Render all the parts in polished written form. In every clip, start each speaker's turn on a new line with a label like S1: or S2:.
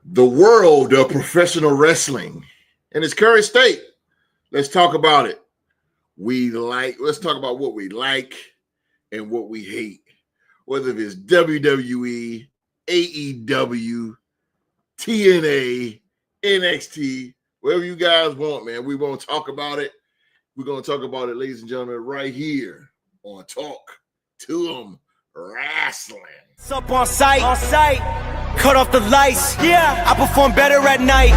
S1: the world of professional wrestling in its current state. Let's talk about it. Let's talk about what we like and what we hate. Whether it's WWE, AEW, TNA, NXT, whatever you guys want, man. We won't talk about it. We're going to talk about it, ladies and gentlemen, right here on Talk to 'em Wrestling.
S2: It's up on site. Cut off the lights. Yeah, I perform better at night.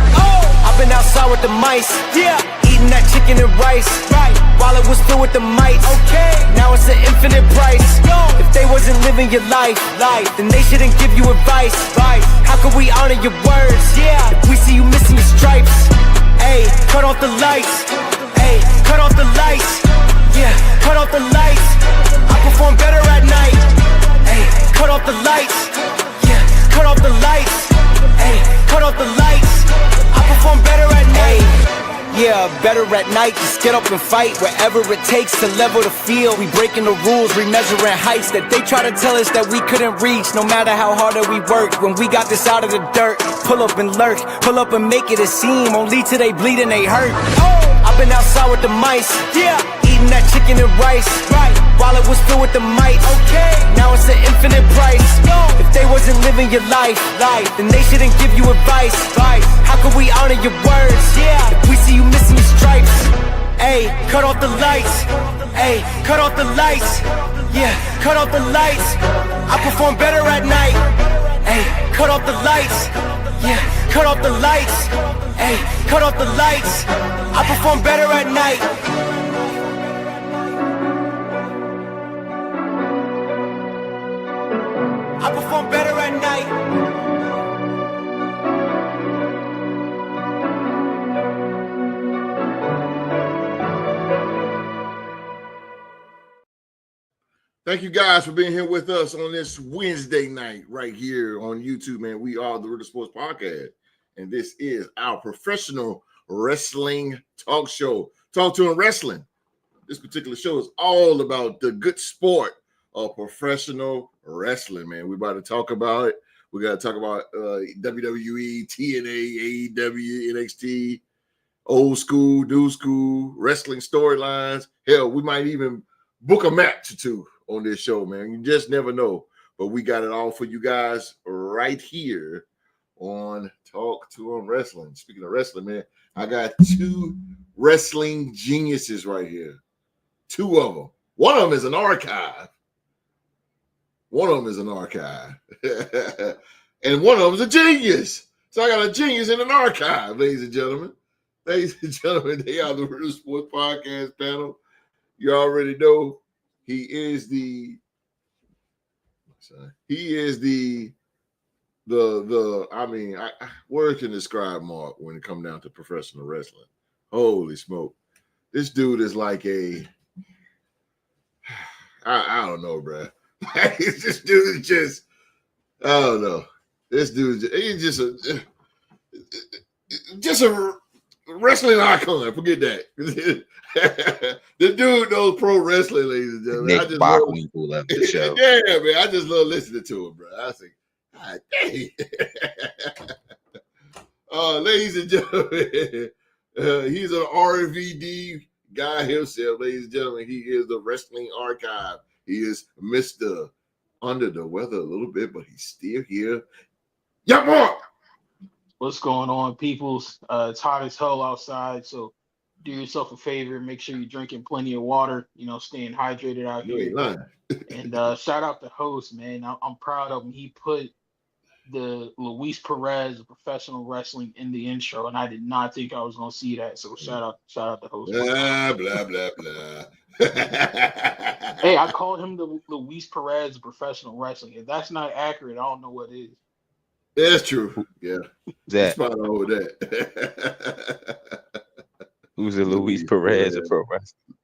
S2: I've been outside with the mice. Yeah, eating that chicken and rice. Right, while it was still with the mites. Okay, now it's an infinite price. If they wasn't living your life, then they shouldn't give you advice. How can we honor your words? Yeah, if we see you missing your stripes. Hey, cut off the lights. Hey, cut off the lights. Yeah, cut off the lights. I perform better at night. Hey, cut off the lights. Yeah, cut off the lights. Hey, cut off the lights. I perform better at night. Yeah, better at night. Just get up and fight wherever it takes to level the field. We breaking the rules, remeasuring heights that they try to tell us that we couldn't reach. No matter how hard that we work, when we got this out of the dirt, pull up and lurk, pull up and make it a seam. Only till they bleed and they hurt. I've been outside with the mice. Yeah, eating that chicken and rice. Right, while it was filled with the mites. Okay, now it's an infinite price. If they wasn't living your life, then they shouldn't give you advice. How can we honor your words? Yeah, if we see you missing your stripes. Hey, cut off the lights. Hey, cut off the lights. Yeah, cut off the lights. I perform better at night. Hey, cut off the lights. Yeah, cut off the lights. Hey, cut off the lights. I perform better at night. I perform better at night.
S1: Thank you guys for being here with us on this Wednesday night right here on YouTube, man. We are the Ritter Sports Podcast, and this is our professional wrestling talk show. Talk to 'em Wrestling. This particular show is all about the good sport of professional wrestling, man. We're about to talk about it. We got to talk about WWE, TNA, AEW, NXT, old school, new school, wrestling storylines. Hell, we might even book a match or two on this show, man. You just never know. But we got it all for you guys right here on Talk to 'em Wrestling. Speaking of wrestling, man, I got two wrestling geniuses right here. Two of them. One of them is an archive. And one of them is a genius. So I got a genius and an archive, ladies and gentlemen. Ladies and gentlemen, they are the Ritter Sports Podcast panel. You already know he is the words can describe Mark when it comes down to professional wrestling. Holy smoke. This dude is like I don't know, bro. This dude is just, I don't know. This dude he's just a wrestling icon. Forget that. The dude knows pro wrestling, ladies and gentlemen.
S3: Nick Bockwinkel left the show.
S1: Yeah, man. I just love listening to him, bro. I think, God dang. Ladies and gentlemen, he's an RVD guy himself, ladies and gentlemen. He is the wrestling archive. He is Mr. Under the weather a little bit, but he's still here. Yeah, Mark.
S4: What's going on, peoples? It's hot as hell outside, so do yourself a favor. Make sure you're drinking plenty of water, staying hydrated out
S1: You
S4: here.
S1: ain't lying.
S4: And shout out the host, man. I'm proud of him. He put the Luis Perez of professional wrestling in the intro, and I did not think I was going to see that. So shout out the host.
S1: Blah, blah, blah, blah.
S4: Hey, I called him the Luis Perez of professional wrestling. If that's not accurate, I don't know what is.
S1: That's true. Yeah.
S3: That
S1: Spot on with that.
S3: who's the Luis Perez of pro wrestling?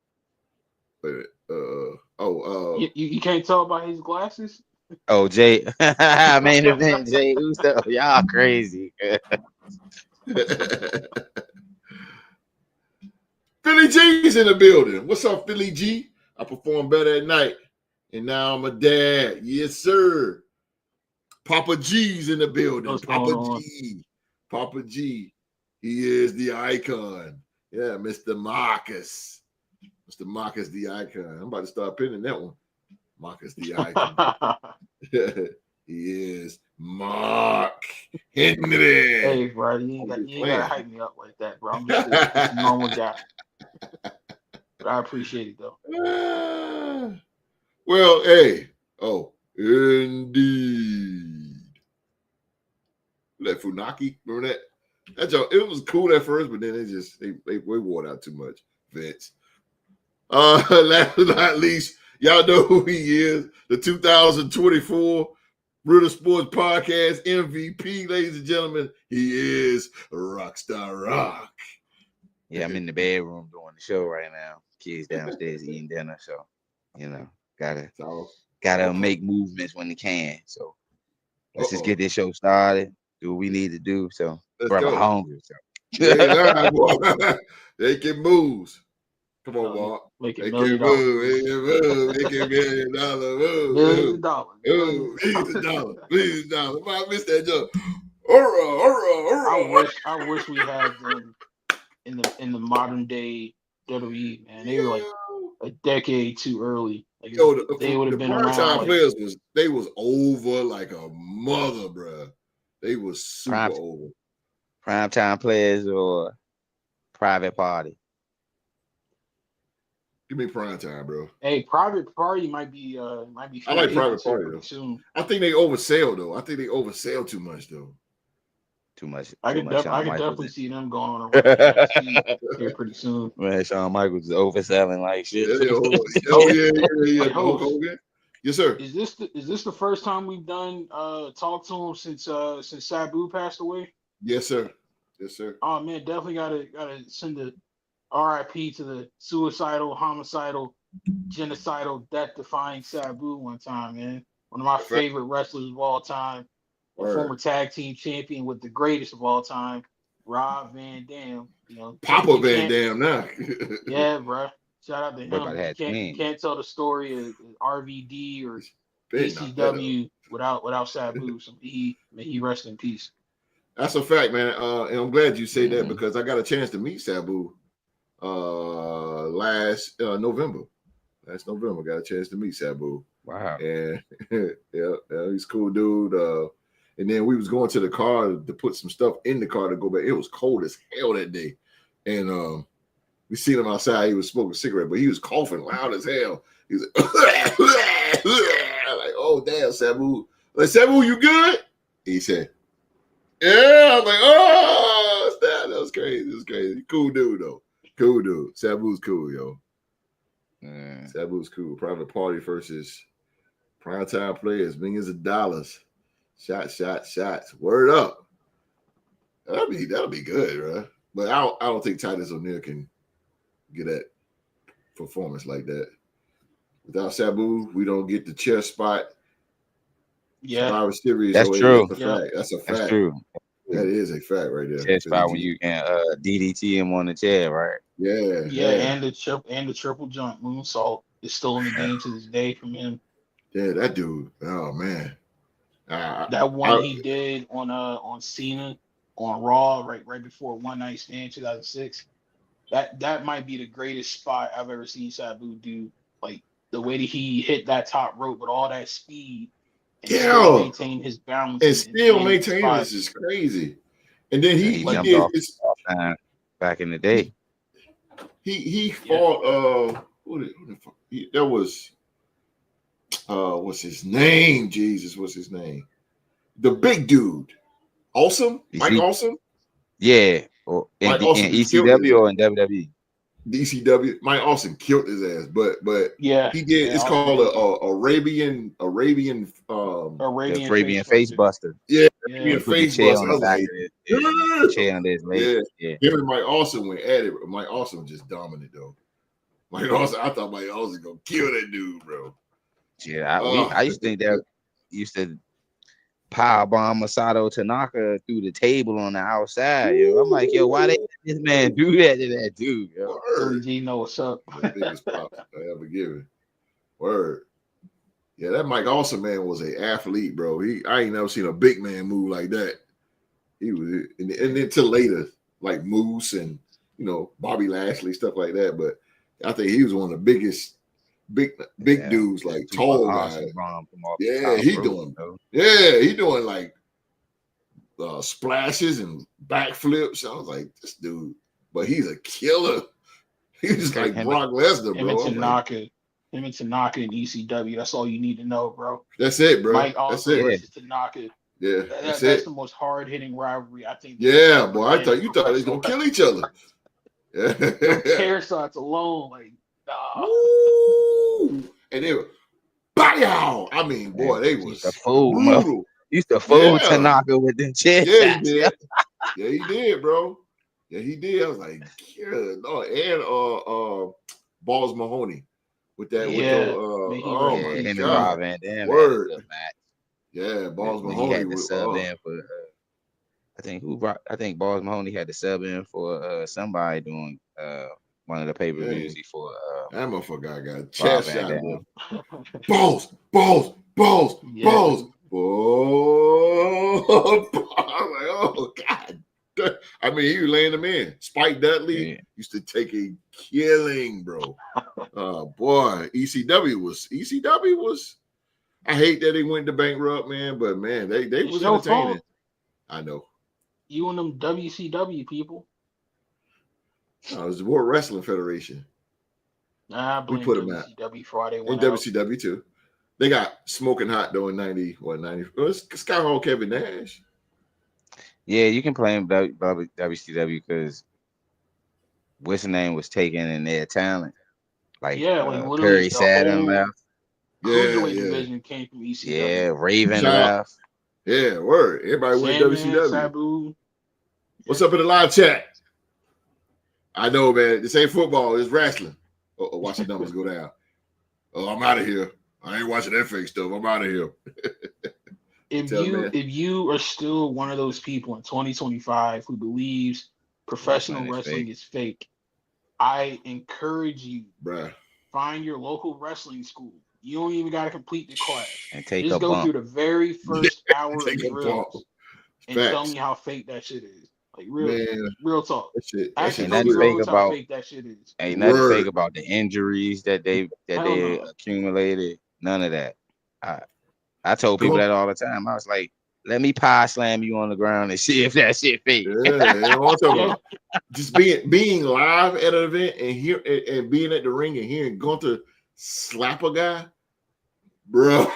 S4: You can't tell by his glasses?
S3: Oh, Jay, main event, Jay Uso. Y'all crazy.
S1: Philly G's in the building. What's up, Philly G? I performed better at night, and now I'm a dad. Yes, sir. Papa G's in the building.
S4: What's
S1: Papa
S4: going on?
S1: G. Papa G. He is the icon. Yeah, Mr. Marcus. Mr. Marcus the icon. I'm about to start pinning that one. Marcus the icon. He is Mark Henry.
S4: Hey, bro, you ain't gotta hype me up like that, bro. I'm just a normal guy. But I appreciate it though.
S1: Well, hey. Oh, indeed. Like Funaki, remember that? That joke, it was cool at first, but then they wore it out too much. Vince. Last but not least, y'all know who he is. The 2024 Brutal Sports Podcast MVP, ladies and gentlemen. He is Rockstar Rock.
S3: Yeah, I'm in the bedroom doing the show right now. Kids downstairs eating dinner, so gotta make movements when they can. So let's just get this show started. Do what we need to do. So brother hungry. So
S1: they can move. Come on, Mark.
S4: Make
S1: They
S4: $1
S1: can
S4: million.
S1: move. They can $1 million move.
S4: Millions of dollars.
S1: Millions of dollars. Millions of dollars. I missed that joke.
S4: I wish we had them in the modern day WWE, man. They were like a decade too early. Like they would have been around.
S1: Prime players was over like a mother, bro. They was super over.
S3: Primetime players or private party.
S1: Give me prime time, bro.
S4: Hey, private party might be.
S1: I like private party though.
S4: Soon.
S1: I think they oversell though. I think they oversell too much though.
S3: Too much.
S4: I could definitely see them going on a run here pretty soon.
S3: Man, Shawn Michaels is overselling like shit.
S1: Yeah. Hulk Hogan. Yes, sir.
S4: Is this the first time we've done talk to him since Sabu passed away?
S1: Yes, sir. Yes, sir.
S4: Oh man, definitely gotta send a RIP to the suicidal, homicidal, genocidal, death-defying Sabu one time, man. One of my favorite wrestlers of all time. A former tag team champion with the greatest of all time, Rob Van Dam. You know,
S1: Papa Van Dam now.
S4: Yeah, bro. Shout out to him. Can't tell the story of RVD or ECW without Sabu. So may he rest in peace.
S1: That's a fact, man. And I'm glad you say that because I got a chance to meet Sabu last November. Last November, got a chance to meet Sabu.
S3: Wow.
S1: And yeah, he's a cool dude. And then we was going to the car to put some stuff in the car to go back. It was cold as hell that day. And we seen him outside. He was smoking a cigarette, but he was coughing loud as hell. He was like, like, oh, damn, Sabu. Like, Sabu, you good? He said, yeah. I was like, oh, that was crazy. It was crazy. Cool dude, though. Cool dude. Sabu's cool, yo. Sabu's cool. Private party versus primetime players, millions of dollars. Shots. Word up. That'll be good, bro. But I don't think Titus O'Neil can get that performance like that. Without Sabu, we don't get the chair spot.
S4: Yeah,
S1: Survivor Series.
S3: That's true.
S1: That's a fact.
S3: That's true.
S1: That is a fact right there.
S3: Chair spot when you can DDT him on the chair, right?
S1: Yeah.
S4: And the triple jump moonsault is still in the game to this day from him.
S1: Yeah, that dude. Oh man.
S4: That one he did on Cena on Raw right before One Night Stand 2006. That might be the greatest spot I've ever seen Sabu do. Like the way that he hit that top rope with all that speed and still maintain his balance
S1: and still maintain this is crazy. And then he
S3: jumped
S1: did
S3: off
S1: this
S3: back in the day.
S1: He fought who the fuck? That was what's his name? Jesus, what's his name? The big dude. Awesome? Mike Awesome?
S3: Yeah. Or in ECW or in WWE?
S1: DCW. Mike Awesome killed his ass, but
S4: yeah,
S1: he did. It's called a Arabian
S3: face buster.
S1: Yeah, Arabian face buster.
S3: Chair under his leg. Yeah.
S1: Him and Mike Awesome went at it. Mike Awesome was just dominant though. Mike Awesome, I thought Mike Awesome gonna kill that dude, bro.
S3: Yeah, I used to think that used to powerbomb Masato Tanaka through the table on the outside. Yo, I'm like, yo, why they let this man do that to that dude? Yo,
S4: G know what's up.
S1: The biggest pop I ever given. Word. Yeah, that Mike Awesome man was an athlete, bro. I ain't never seen a big man move like that. He was, and then till later, like Moose and Bobby Lashley, stuff like that. But I think he was one of the biggest, big dudes, like tall guys. Yeah, he doing like splashes and backflips. I was like, this dude, but he's a killer. He's like Brock Lesnar, bro.
S4: Him and Tanaka in ECW. That's all you need to know, bro.
S1: That's it, bro.
S4: Mike also versus Tanaka.
S1: Yeah,
S4: that's the most hard hitting rivalry I think.
S1: Yeah, boy. I thought you thought they was gonna kill each other.
S4: Yeah. Tear shots alone, like nah.
S1: Ooh. And they were bow. I mean, boy, they was brutal.
S3: Used to fool Tanaka with them chest.
S1: Yeah, he did. Yeah, he did, bro. Yeah, he did. I was like, good Lord. And Balls Mahoney with that.
S3: Him and Rob Van Dam.
S1: Word. Yeah, Balls Mahoney
S3: had to sub in for. I think Balls Mahoney had to sub in for somebody doing one of the pay-per-views before.
S1: That motherfucker got a chest shot. Balls. Oh, oh God. I mean, he was laying them in. Spike Dudley used to take a killing, bro. Boy, ECW was. I hate that they went to bankrupt, man. But man, they was entertaining.
S4: Fault.
S1: I know.
S4: You and them WCW people.
S1: It was the World Wrestling Federation.
S4: Nah, I blame WCW for why they went
S1: out. WCW too. They got smoking hot though in 90. It's Scott Hall, Kevin Nash.
S3: Yeah, you can blame WCW because what's the name was taken in their talent. Like Perry Saturn left.
S4: Division came from ECW.
S3: Yeah, Raven left.
S1: Yeah, word. Everybody went WCW. Sabu. What's up in the live chat? I know, man. This ain't football. It's wrestling. Watch the numbers go down. Oh, I'm out of here. I ain't watching that fake stuff. I'm out of here.
S4: If you are still one of those people in 2025 who believes professional wrestling is fake, I encourage you, find your local wrestling school. You don't even got to complete the class.
S3: And
S4: just go through the very first hour of drills and tell me how fake that shit is. Like real talk.
S3: Ain't nothing fake about fake that shit is. Ain't nothing fake about the injuries that they accumulated. None of that. I told people that all the time. I was like, let me pie slam you on the ground and see if that shit fake.
S1: Just being live at an event and being at the ring and hearing Gunther slap a guy, bro.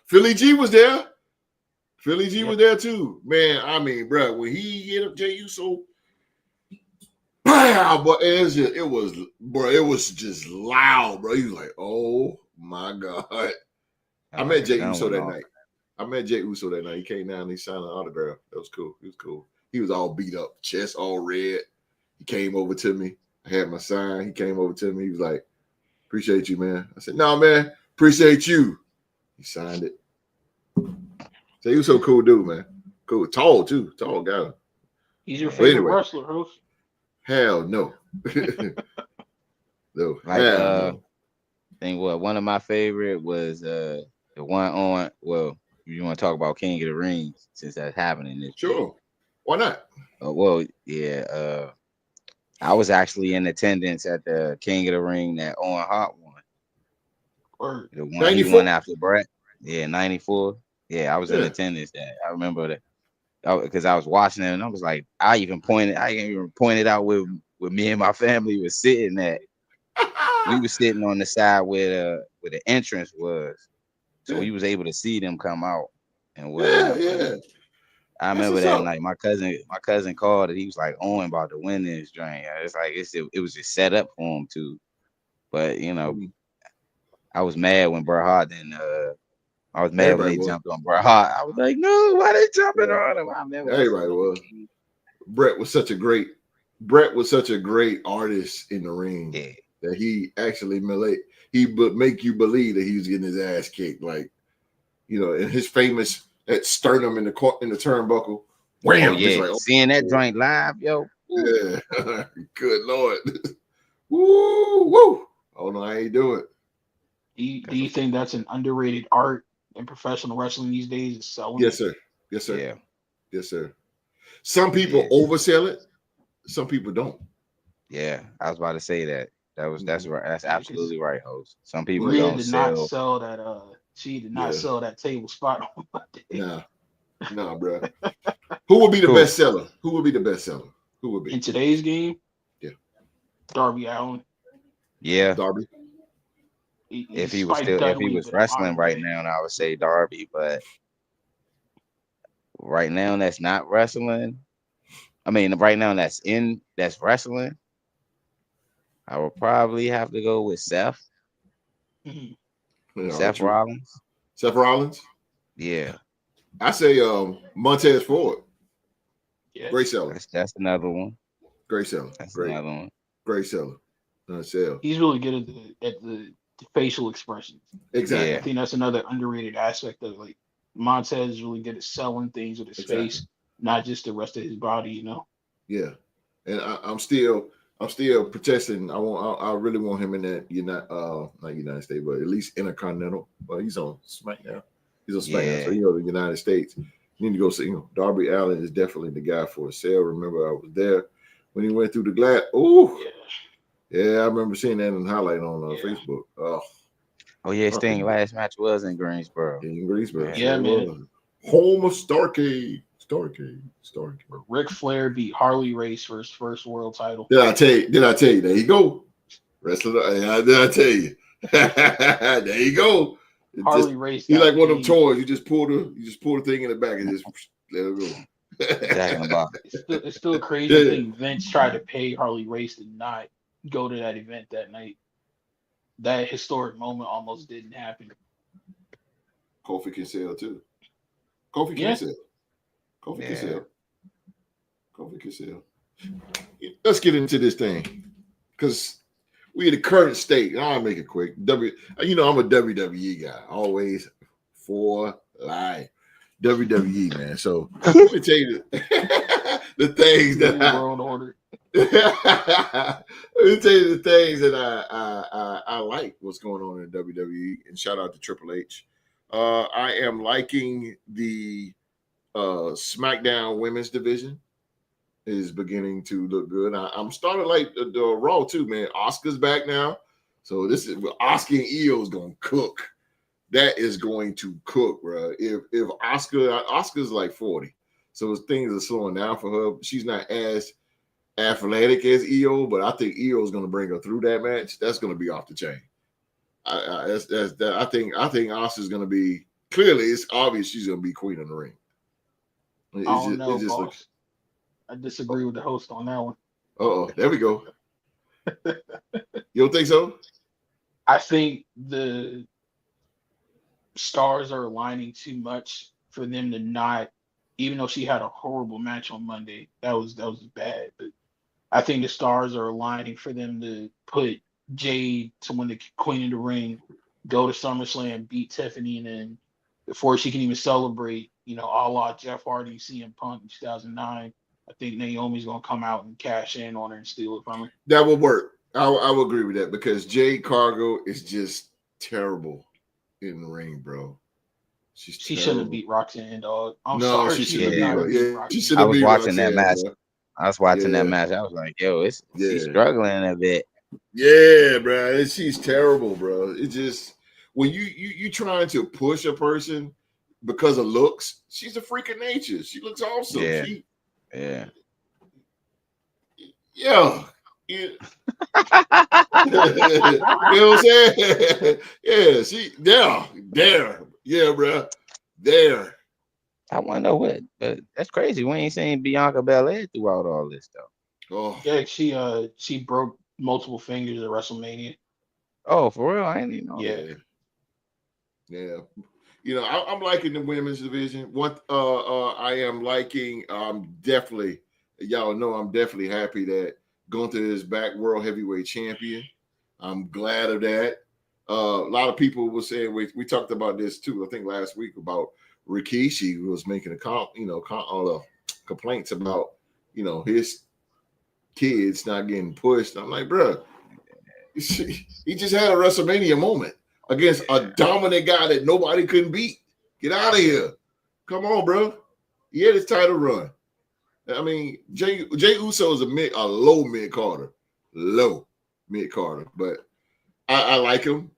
S1: Philly G was there. Philly G was there too, man. I mean, bro, when he hit up Jey Uso, but it was just loud, bro. He was like, oh my God. I met Jey Uso that night. He came down and he signed an autograph. That was cool. He was cool. He was all beat up, chest all red. He came over to me. I had my sign. He came over to me. He was like, appreciate you, man. I said, no, man, appreciate you. He signed it. So he was so cool dude, man. Cool. Tall, too. Tall guy.
S4: He's your favorite wrestler, host?
S1: Hell no. No.
S3: I think one of my favorite was the one on, well, you want to talk about King of the Ring since that's happening this
S1: Sure. Why not?
S3: I was actually in attendance at the King of the Ring that Owen Hart won.
S4: Or
S3: the one 94? He won after Brett. Yeah, 94. Yeah, I was in attendance that. I remember that because I was watching it and I was like, I even pointed out where me and my family was sitting at. We were sitting on the side where the entrance was. So we was able to see them come out and whatnot.
S1: Yeah.
S3: I remember that night. My cousin called and he was like, Owen about to win this joint. It's like it was just set up for him too. But I was mad when Bret Hart didn't I was mad when they jumped on Bret Hart. I was like, no, why they jumping on him?
S1: Everybody was. Brett was such a great artist in the ring that he actually would make you believe that he was getting his ass kicked. Like, and his famous that sternum in the turnbuckle. Wham!
S3: Oh, yeah. Like, seeing that joint live, yo.
S1: Yeah. Good Lord. Woo! I don't know how you do it.
S4: Do you think that's an underrated art in professional wrestling these days? Is selling?
S1: Yes, sir.
S3: Yeah.
S1: Yes, sir. Some people oversell it, some people don't.
S3: Yeah, I was about to say that. That's right. That's
S4: Yeah, 'cause
S3: absolutely right, host. Some people
S4: Rhea
S3: don't
S4: did not
S3: sell.
S4: sell that. She did not sell that table spot on Monday.
S1: Nah, bro. Who would be the best seller? Who would be the best seller? Who would be
S4: in today's game?
S1: Yeah,
S4: Darby Allin.
S3: Yeah,
S1: Darby.
S3: if he was
S4: Spike Dudley, but in
S3: wrestling
S4: modern
S3: right
S4: day.
S3: now, I would say Darby. But right now, that's not wrestling. I mean, right now that's wrestling. I would probably have to go with Seth.
S4: Mm-hmm.
S3: Seth Rollins.
S1: Seth Rollins.
S3: Yeah.
S1: I say Montez Ford.
S4: Yeah.
S1: Great seller.
S3: That's another one.
S1: Great seller.
S3: That's
S1: Great.
S3: another one.
S1: Great seller. Sell.
S4: He's really good at the facial expressions.
S1: Exactly.
S3: Yeah.
S4: I think that's another underrated aspect of like Montez is really good at selling things with his face, not just the rest of his body, you know.
S1: Yeah. And I'm still protesting. I really want him in that not United States, but at least Intercontinental. Well, he's on SmackDown. He's on SmackDown, so the United States. You need to go see. Darby Allin is definitely the guy for a sale. Remember, I was there when he went through the glass. Oh, yeah, I remember seeing that in highlight on Facebook.
S3: Oh yeah, Sting last match was in Greensboro.
S1: In Greensboro,
S4: yeah, man.
S1: Home of Starcade.
S4: Ric Flair beat Harley Race for his first world title.
S1: Did I tell you? There you go. Wrestler. Did I tell you? There you go.
S4: Harley Race.
S1: He like one of them toys. You just pull the thing in the back and just let it go.
S4: It's still a crazy thing. Vince tried to pay Harley Race to not go to that event that night. That historic moment almost didn't happen.
S1: Kofi can sell too. Kofi can sell. Kofi can sell. Let's get into this thing because we in the current state. I'll make it quick. I'm a WWE guy. Always for life. WWE, man. So let me tell you the things that
S4: World Order.
S1: Let me tell you the things that I like what's going on in WWE, and shout out to Triple H. I am liking the SmackDown women's division is beginning to look good. I'm starting like the Raw too, man. Oscar's back now, so this is Oscar and Io is gonna cook. That is going to cook, bro. If Oscar's like 40, so things are slowing down for her. She's not as athletic as Io, but I think Io is going to bring her through that match. That's going to be off the chain. I think Oscar's going to be clearly. It's obvious she's going to be queen of the ring.
S4: Boss. I disagree with the host on that one.
S1: There we go. You don't think so?
S4: I think the stars are aligning too much for them to not. Even though she had a horrible match on Monday, that was bad. But I think the stars are aligning for them to put Jade to win the Queen of the Ring, go to SummerSlam, beat Tiffany, and then before she can even celebrate, a la Jeff Hardy, CM Punk in 2009, I think Naomi's gonna come out and cash in on her and steal it from her.
S1: That would work. I would agree with that because Jade Cargill is just terrible in the ring, bro.
S4: She shouldn't have beat Roxanne, dog. I'm
S1: sorry.
S4: She
S1: should have
S4: beat Roxanne.
S3: I was watching that match. I was watching that match. I was like, yo, she's struggling a bit.
S1: Yeah, bro. She's terrible, bro. It's just when you trying to push a person because of looks, she's a freak of nature. She looks awesome.
S3: Yeah.
S1: Yeah. You know what I'm saying? Yeah, bro. There.
S3: I want to know what, but that's crazy. We ain't seen Bianca Belair throughout all this stuff.
S1: Oh,
S4: yeah, she broke multiple fingers at WrestleMania.
S3: Oh, for real? I ain't even know.
S1: Yeah. I'm liking the women's division. What I am liking, definitely, y'all know I'm definitely happy that Gunther is back world heavyweight champion. I'm glad of that. A lot of people were saying we talked about this too. I think last week about Rikishi was making complaints about his kids not getting pushed. I'm like, bro, he just had a WrestleMania moment against a dominant guy that nobody couldn't beat. Get out of here! Come on, bro. He had his title run. I mean, Jay Uso is a low mid Carter, but I like him.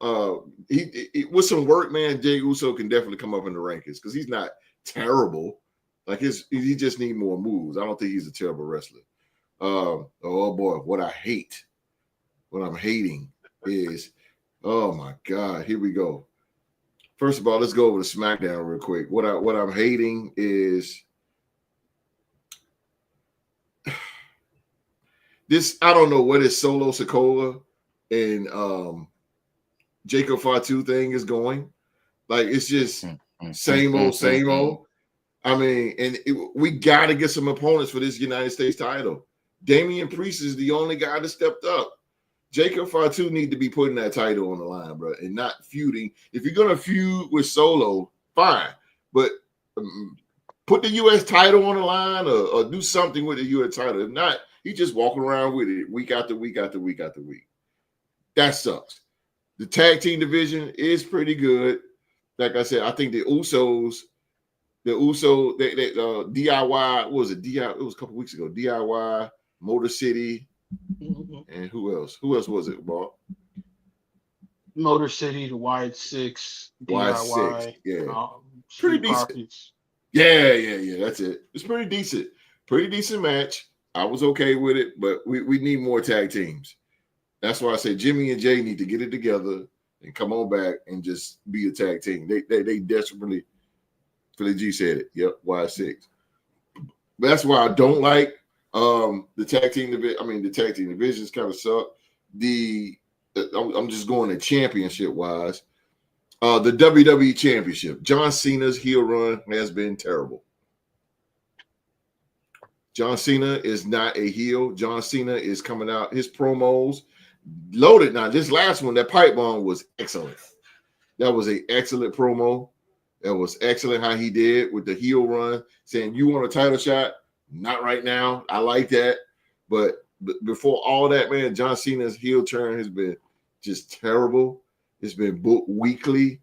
S1: He with some work, man. Jay Uso can definitely come up in the rankings because he's not terrible. Like he just need more moves. I don't think he's a terrible wrestler. Oh boy, what I'm hating is, oh my God, here we go. First of all, let's go over to SmackDown real quick. What I'm hating is this. I don't know what is Solo Sikoa and Jacob Fatu thing is going. Like it's just same old. I mean, and we got to get some opponents for this United States title. Damian Priest is the only guy that stepped up. Jacob Fatu need to be putting that title on the line, bro, and not feuding. If you're gonna feud with Solo, fine, but put the U.S. title on the line or do something with the U.S. title. If not, he just walking around with it week after week after week after week. That sucks. The tag team division is pretty good. Like I said, I think the Usos, DIY, what was it? It was a couple weeks ago. DIY, Motor City. And who else? Who else was it, Bob?
S4: Motor City, the Wide Six,
S1: DIY. Yeah.
S4: Pretty
S1: decent.
S4: Profits.
S1: Yeah. That's it. It's pretty decent. Pretty decent match. I was okay with it, but we need more tag teams. That's why I say Jimmy and Jay need to get it together and come on back and just be a tag team. They desperately, Philly G said it. Yep, Y6. But that's why I don't like the tag team division. I mean, the tag team divisions kind of suck. I'm just going to championship wise. The WWE Championship. John Cena's heel run has been terrible. John Cena is not a heel. John Cena is coming out. His promos loaded. Now, this last one, that pipe bomb was excellent. That was an excellent promo. That was excellent how he did with the heel run, saying, you want a title shot? Not right now. I like that. But before all that, man, John Cena's heel turn has been just terrible. It's been booked weekly.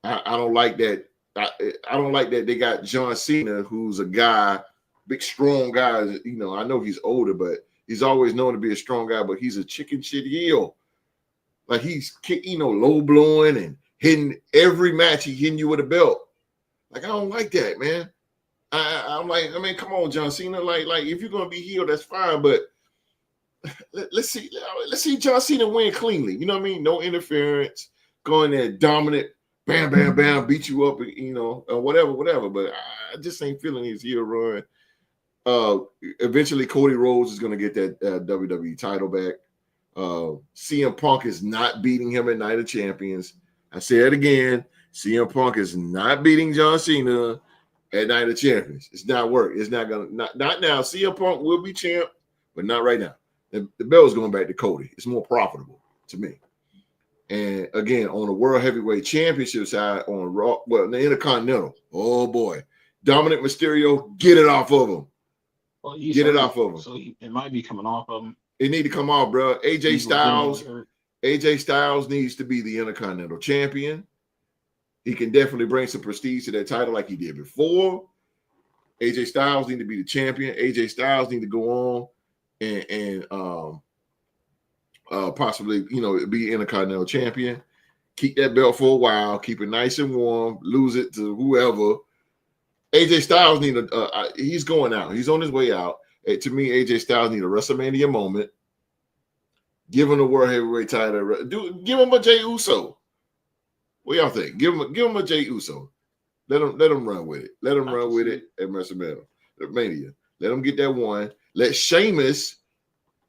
S1: I don't like that. I don't like that they got John Cena, who's a guy, big, strong guy. You know, I know he's older, but he's always known to be a strong guy, but he's a chicken shit heel. Like he's, low blowing and hitting every match. He hitting you with a belt. Like, I don't like that, man. I'm like, I mean, come on, John Cena. Like if you're gonna be healed, that's fine. But let's see John Cena win cleanly. You know what I mean? No interference, going there dominant, bam, bam, bam, beat you up, or whatever. But I just ain't feeling his heel run. Eventually, Cody Rhodes is gonna get that WWE title back. CM Punk is not beating him at Night of Champions. I say it again. CM Punk is not beating John Cena at Night of Champions. It's not work. It's not gonna not now. CM Punk will be champ, but not right now. The belt is going back to Cody. It's more profitable to me. And again, on the World Heavyweight Championship side, on Raw, well, the Intercontinental. Oh boy, Dominic Mysterio, get it off of him.
S4: Well,
S1: get it off of him.
S4: So it might be coming off of him.
S1: It need to come off, bro. AJ Styles needs to be the Intercontinental Champion. He can definitely bring some prestige to that title like he did before. AJ Styles need to be the champion. AJ Styles need to go on and possibly, be Intercontinental Champion. Keep that belt for a while. Keep it nice and warm. Lose it to whoever. AJ Styles he's going out. He's on his way out. To me, AJ Styles need a WrestleMania moment. Give him the World Heavyweight title. Give him a Jey Uso. What y'all think? Give him a Jey Uso. Let him run with it. Let him run with it at WrestleMania. Let him get that one. Let Sheamus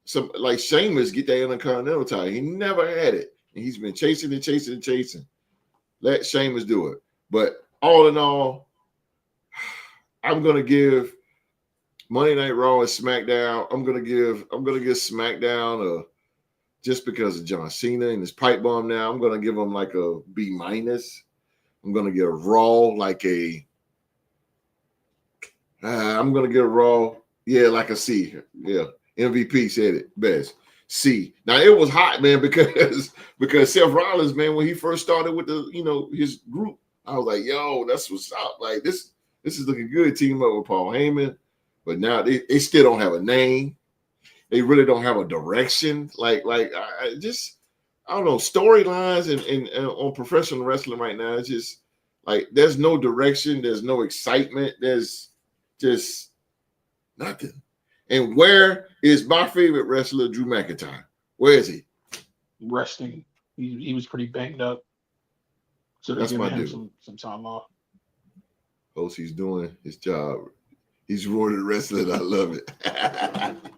S1: get that Intercontinental title. He never had it. And he's been chasing and chasing and chasing. Let Sheamus do it. But all in all, I'm gonna give Monday Night Raw and SmackDown. I'm gonna give SmackDown just because of John Cena and his pipe bomb now. I'm gonna give him like a B-. I'm gonna give Raw like a like a C. Yeah. MVP said it best. C. Now it was hot, man, because Seth Rollins, man, when he first started with his group, I was like, yo, that's what's up. Like this is looking good. Team up with Paul Heyman. but now they still don't have a name. They really don't have a direction. I don't know, storylines and on professional wrestling right now. It's just like there's no direction, there's no excitement, there's just nothing. And where is my favorite wrestler, Drew McIntyre? Where is he?
S4: Resting. He was pretty banged up, so they're giving him some time off.
S1: He's doing his job. He's rewarded wrestling. I love it.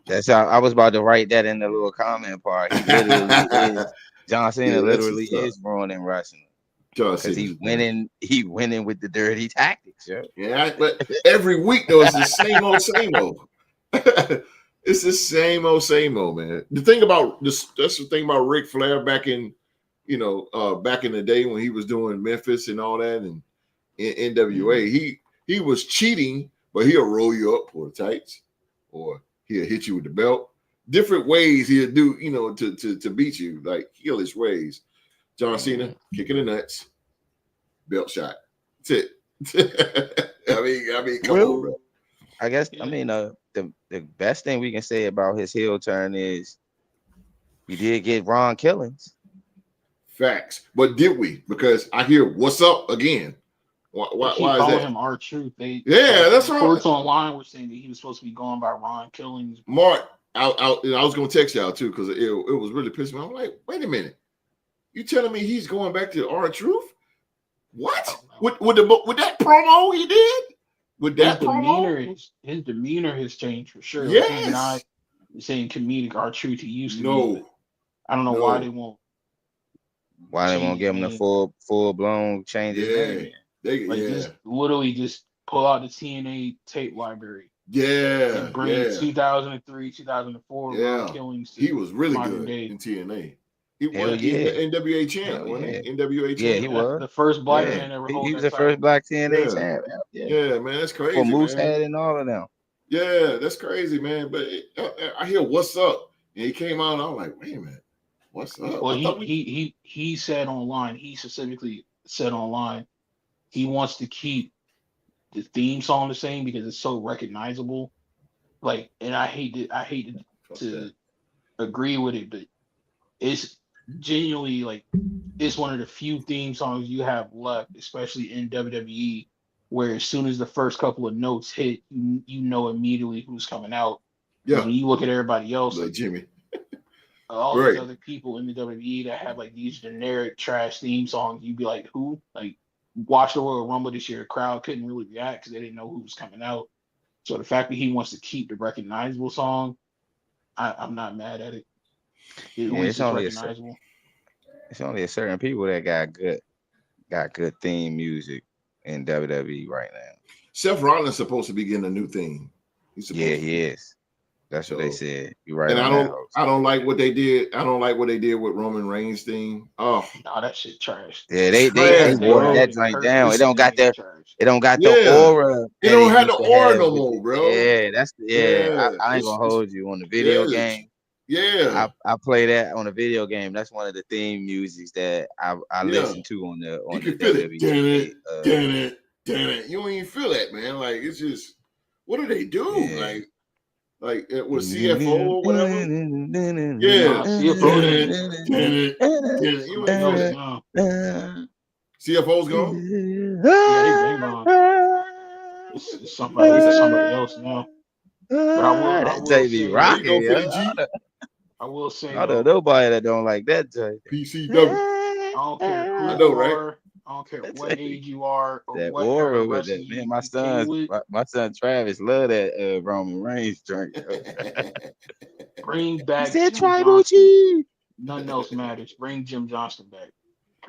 S3: That's how I was about to write that in the little comment part. He literally is. John Cena literally is ruining wrestling. Because he's winning with the dirty tactics.
S1: Yeah, but every week though it's the same old. It's the same old, man. The thing about this, that's the thing about Ric Flair back in the day when he was doing Memphis and all that, and in NWA, he was cheating, but he'll roll you up for the tights, or he'll hit you with the belt. Different ways he'll do, to beat you, like heelish ways. John Cena kicking the nuts, belt shot. That's it. I mean, come on, bro.
S3: I guess the best thing we can say about his heel turn is we did get Ron Killings.
S1: Facts, but did we? Because I hear "What's up" again. Why is that?
S4: Him R-Truth.
S1: That's right.
S4: Reports online were saying that he was supposed to be going by Ron Killings.
S1: Mark, I was going to text y'all too because it was really pissing me off. I'm like, wait a minute, you telling me he's going back to R-Truth? What? With that promo he did? With that
S4: his demeanor has changed for sure.
S1: Yes.
S4: He's not the same comedic R-Truth he used to be. I don't know why they won't.
S3: Why they won't give him the full blown change his name?
S4: Just literally just pull out the TNA tape library.
S1: Yeah.
S4: And bring 2003, 2004 Ron Killings to
S1: he was really
S4: modern
S1: good
S4: day.
S1: in TNA. He was the NWA champ, wasn't he? NWA champ.
S3: Yeah, he was
S4: the first black man ever.
S3: He was the first black TNA champ.
S1: Yeah, man, that's crazy.
S3: For Moosehead and all of them.
S1: Yeah, that's crazy, man. But I hear "What's up," and he came out, and I'm like, wait a minute, what's up?
S4: Well, he said online. He specifically said online he wants to keep the theme song the same because it's so recognizable. And I hate to agree with it, but it's genuinely it's one of the few theme songs you have left, especially in WWE, where as soon as the first couple of notes hit, you know immediately who's coming out.
S1: Yeah.
S4: When you look at everybody else,
S1: like Jimmy,
S4: all these other people in the WWE that have these generic trash theme songs, you'd be like, who? Watch the Royal Rumble this year, the crowd couldn't really react because they didn't know who was coming out. So the fact that he wants to keep the recognizable song, I'm not mad at it.
S3: It's only a certain people that got good theme music in WWE right now.
S1: Seth Rollins supposed to be getting a new theme.
S3: He is. That's what they said. You're right.
S1: And I don't like what they did. I don't like what they did with Roman Reigns' theme. Oh,
S4: no, that shit trash.
S3: Yeah, they watered that joint down. It don't got the aura.
S1: It don't have the aura no more, bro.
S3: Yeah, I ain't gonna hold you on the video game.
S1: Yeah,
S3: I play that on a video game. That's one of the theme musics that I listen to on the WWE.
S1: Damn it. You don't even feel that, man. It's just, what do they do?
S3: Yeah.
S1: Like it was CFO or whatever.
S4: Yeah, CFO.
S1: You ain't know that. CFO's gone.
S4: Yeah, they gone. It's somebody else now. But I will say, I will say,
S3: I don't know nobody that don't like that joint.
S1: PCW.
S4: I don't care who
S1: I know,
S4: you
S1: right?
S4: are. I don't care what age you are or
S3: that
S4: what
S3: aura with that, man. My son Travis love that Roman Reigns drink.
S4: Bring back
S3: Jim
S4: Tribal Chief. Nothing else matters. Bring Jim Johnston back.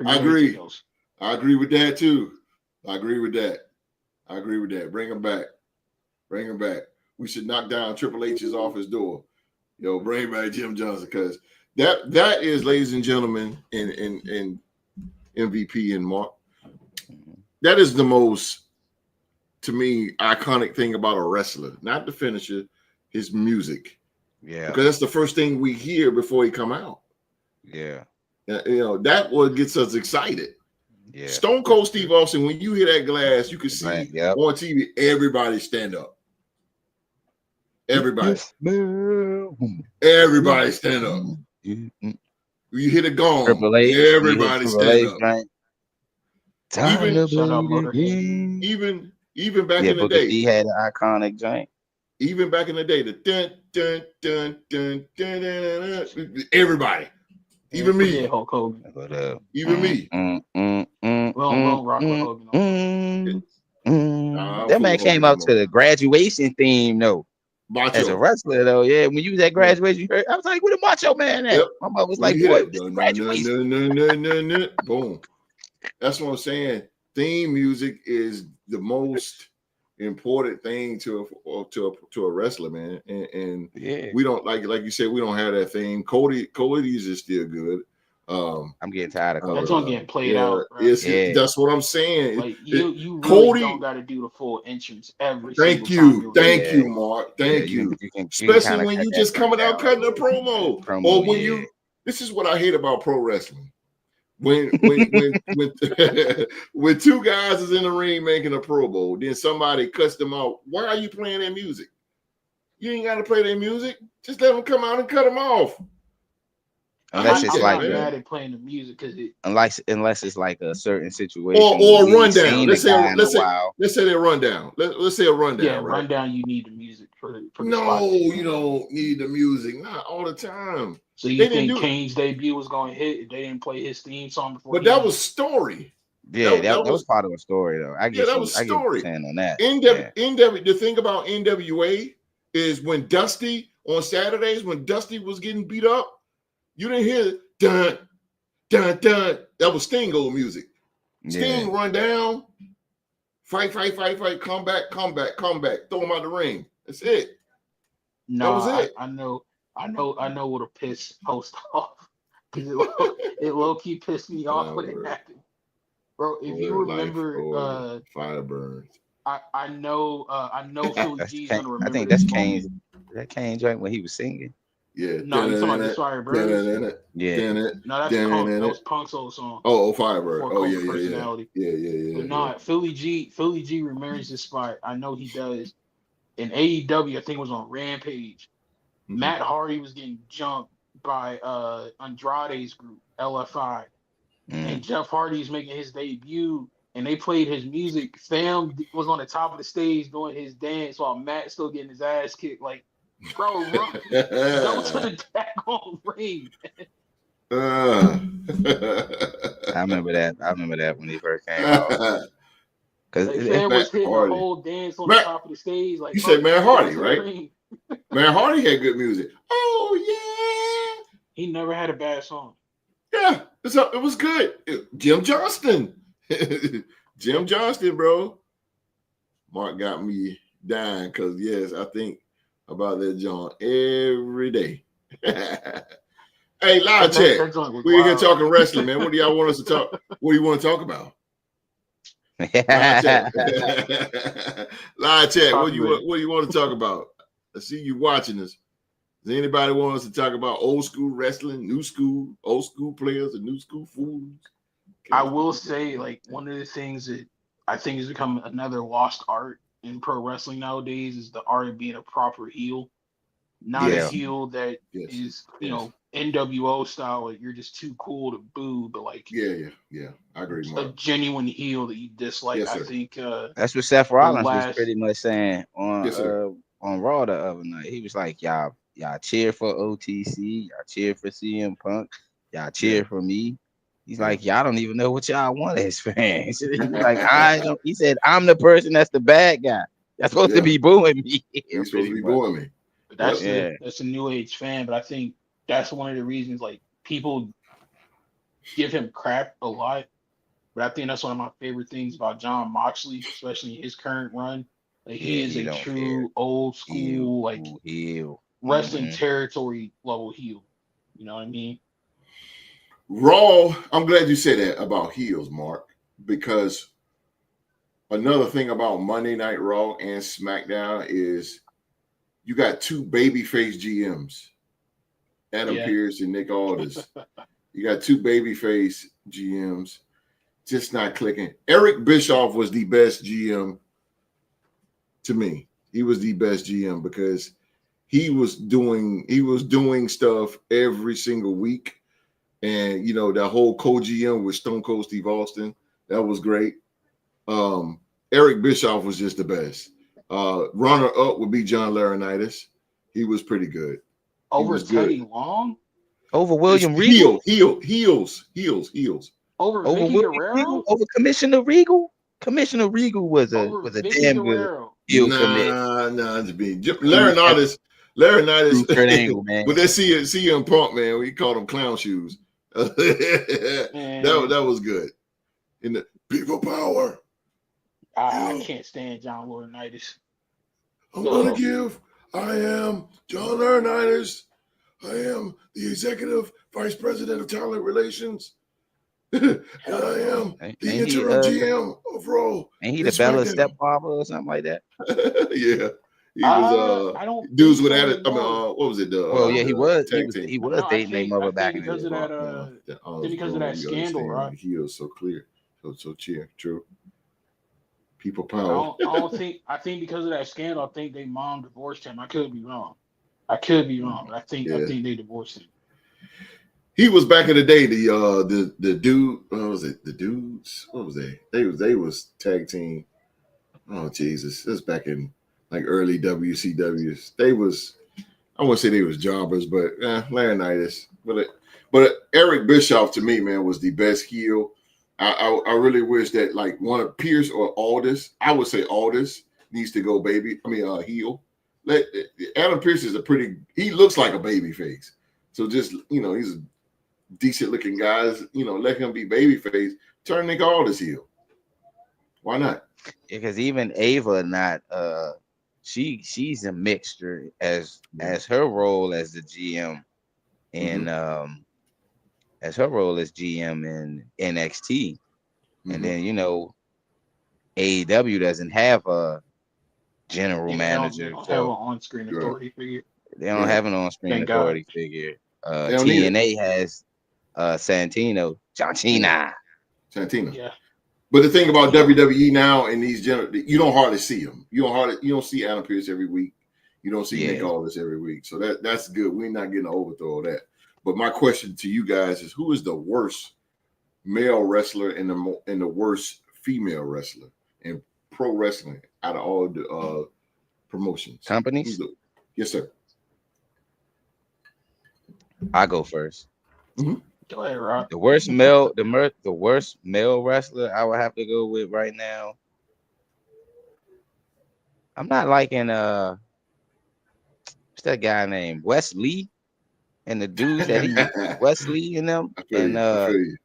S1: I agree. I agree with that too. I agree with that. Bring him back. We should knock down Triple H's office door. Bring back Jim Johnston, because that is, ladies and gentlemen, in MVP and Mark, that is the most, to me, iconic thing about a wrestler. Not the finisher, his music.
S3: Yeah.
S1: Because that's the first thing we hear before he come out.
S3: Yeah.
S1: That what gets us excited.
S3: Yeah.
S1: Stone Cold Steve Austin, when you hear that glass, you can see on TV everybody stand up. Everybody.
S3: Boom.
S1: Everybody stand up. You hit a gong.
S3: Triple H.
S1: Everybody stand up.
S3: Right? Time
S1: Even
S3: to
S4: shout out
S3: play the
S4: Motorhead.
S3: game.
S1: even back
S3: Yeah,
S1: in the
S3: Booker
S1: day.
S3: T had an iconic joint.
S1: Even back in the day, the dun dun dun dun dun dun, dun, everybody. Even me.
S4: Forget Hulk Hogan.
S1: Even me.
S4: We don't rock with Hogan.
S1: I'm
S3: That
S1: full
S3: man
S1: of
S3: came
S1: Hogan
S3: out
S1: no
S3: to the graduation theme though.
S1: Macho.
S3: As a wrestler though, yeah. When you was at graduation, you heard, I was like, "Where the Macho Man at?"
S1: Yep.
S3: My mom was
S1: When
S3: like,
S1: you
S3: "Boy,
S1: hit
S3: this
S1: it,
S3: is graduation."
S1: boom. That's what I'm saying. Theme music is the most important thing to a wrestler, man. And
S3: Yeah,
S1: we don't like you said, we don't have that theme. Cody's is still good.
S3: I'm getting tired of
S4: That's
S3: Cody.
S4: one getting played out, bro.
S1: That's what I'm saying.
S4: Like you really
S1: Cody,
S4: don't got to do the full entrance every
S1: thank
S4: single time.
S1: you, Mark. Thank you.
S3: You can
S1: Especially when you just coming out cutting a promo, or when
S3: you.
S1: This is what I hate about pro wrestling. When when two guys is in the ring making a promo, then somebody cuts them out. Why are you playing their music? You ain't got to play their music. Just let them come out and cut them off.
S3: Unless it's like
S4: I'm not mad at playing the music because
S3: unless it's like a certain situation
S1: or a rundown. Let's say a rundown. Let's say a rundown.
S4: Yeah,
S1: right?
S4: Rundown. You need the music for the
S1: No,
S4: spot.
S1: you don't need the music. Not all the time.
S4: So you think Kane's debut was going to hit if they didn't play his theme song before?
S1: But that was story.
S3: Yeah, that was part of a story though. I get
S1: that was story.
S3: I get on that.
S1: NW. The thing about NWA is when Dusty on Saturdays when Dusty was getting beat up. You didn't hear dun dun dun. That was Sting old music. Sting run down, fight, come back, throw him out the ring. That's it.
S4: No, that was it. I know what'll piss host off because it low key pissed me off when it happened, bro. If you remember,
S1: fire burns.
S4: I know Philly G's gonna remember.
S3: I think that's Kane's. That Kane joint when he was singing.
S1: Yeah.
S4: No, you talking about this Firebird?
S1: Yeah.
S4: No, that's Punk. That was Punk's old song.
S1: Oh, Firebird. Oh,
S4: Personality.
S1: Yeah.
S4: But no, Philly G remembers this spot. I know he does. In AEW, I think it was on Rampage. Mm-hmm. Matt Hardy was getting jumped by Andrade's group, LFI. And Jeff Hardy's making his debut, and they played his music. Sam was on the top of the stage doing his dance while Matt's still getting his ass kicked. Like, bro, go to the daggone ring.
S3: I remember that when he first came out. Because
S4: Sam was hitting the whole dance on the top of the stage. Like,
S1: you said Matt Hardy, right? Matt Hardy had good music. Oh yeah.
S4: He never had a bad song.
S1: Yeah, it was good. Jim Johnston. Jim Johnston, bro. Mark got me dying because yes, I think about that John every day. Hey, live chat. We're here talking wrestling, man. What do y'all want us to talk? What do you want to talk about? Live chat. Live chat. What do you want to talk about? I see you watching us. Does anybody want us to talk about old school wrestling, new school, old school players, and new school fools?
S4: I will say, like, one of the things that I think has become another lost art in pro wrestling nowadays is the art of being a proper heel. Not a heel that is, you know, NWO style, like you're just too cool to boo, but like
S1: yeah, I agree.
S4: A genuine heel that you dislike. I think
S3: that's what Seth Rollins was pretty much saying on Raw the other night. He was like, y'all cheer for OTC, y'all cheer for CM Punk, y'all cheer for me. He's like, y'all don't even know what y'all want as fans. He's like, he said, I'm the person that's the bad guy. That's supposed to be booing me.
S1: He's supposed to be booing me.
S4: That's a new age fan, but I think that's one of the reasons like people give him crap a lot. But I think that's one of my favorite things about Jon Moxley, especially his current run. Like he is a true old school heel. Wrestling territory level heel. You know what I mean?
S1: Raw, I'm glad you said that about heels, Mark, because another thing about Monday Night Raw and SmackDown is you got two babyface GMs, Adam Pearce and Nick Aldis. You got two babyface GMs, just not clicking. Eric Bischoff was the best GM to me. He was the best GM because he was doing stuff every single week. And you know, that whole co-GM with Stone Cold Steve Austin, that was great. Eric Bischoff was just the best. Runner up would be John Laurinaitis. He was pretty good.
S4: Over
S1: was
S4: Teddy
S1: good.
S4: Long?
S3: Over William Regal?
S1: Heels.
S4: Over
S3: Over
S4: Vicky
S3: William
S4: Guerrero?
S3: Regal? Over Commissioner Regal? Commissioner Regal was a
S4: Vicky
S3: damn good
S4: Guerrero.
S3: heel committee.
S1: Nah, it's being Laurinaitis,
S3: Kurt Angle, man.
S1: with that CM Punk, man, we called him clown shoes. that was good. In the people power.
S4: I can't stand John Laurinaitis.
S1: I'm gonna give. I am John Laurinaitis. I am the executive vice president of talent relations. And I am the interim GM of Raw.
S3: Ain't he the Bella stepfather or something like that?
S1: Yeah. He was
S4: I don't
S1: dudes with
S4: so,
S1: added. I mean, what was it?
S3: He was dating their mother
S4: I
S3: back
S4: think
S3: in
S4: because
S3: the
S4: of
S3: day.
S4: that because of that scandal, right?
S1: He was so clear. So cheer. True. People power.
S4: I think because of that scandal, I think they mom divorced him. I could be wrong. I think they divorced him.
S1: He was back in the day, the dude, what was it? The dudes, what was they? They was tag team. Oh Jesus. This was back in like early WCWs. They was, I wouldn't say they was jobbers, but Laurinaitis. But Eric Bischoff to me, man, was the best heel. I really wish that like one of Pierce or Aldis, I would say Aldis needs to go heel. Adam Pierce is he looks like a baby face. So just, you know, he's a decent looking guy. You know, let him be baby face. Turn Nick Aldis heel. Why not?
S3: Because even Ava she's a mixture as her role as the GM and as her role as GM in NXT. And then, you know, AEW doesn't have a general manager.
S4: They don't have an on-screen authority figure.
S3: They don't have an on-screen authority figure.
S1: TNA
S3: has Santino. Santino.
S1: Yeah. But the thing about WWE now and these you don't hardly see them. You don't see Adam Pearce every week. You don't see Nick Aldis every week. So that's good. We're not getting an overthrow of that. But my question to you guys is, who is the worst male wrestler and the worst female wrestler in pro wrestling out of all the promotions?
S3: Companies?
S1: Yes, sir.
S3: I go first.
S4: Go ahead, Rob.
S3: The worst male wrestler I would have to go with right now. I'm not liking what's that guy named Wesley and the dudes that he Wesley and them and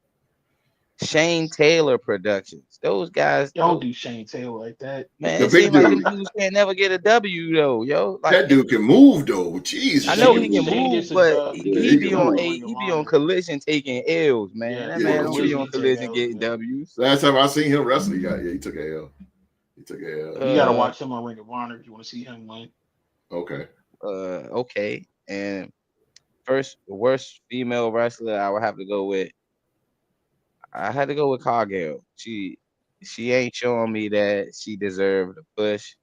S3: Shane Taylor Productions. Those guys
S4: don't do Shane Taylor like that.
S3: Man, it seems like them dudes can't never get a W though, yo. Like,
S1: that dude can move though. Jeez.
S3: I know he can move, but he be on Collision taking L's, man. That man don't be on Collision getting W's.
S1: Last time I seen him wrestle, he took a L.
S4: You gotta watch him on Ring of Honor if you want to see him win.
S1: Okay.
S3: Okay. And the worst female wrestler I would have to go with. I had to go with Cargill. She ain't showing me that she deserved a push.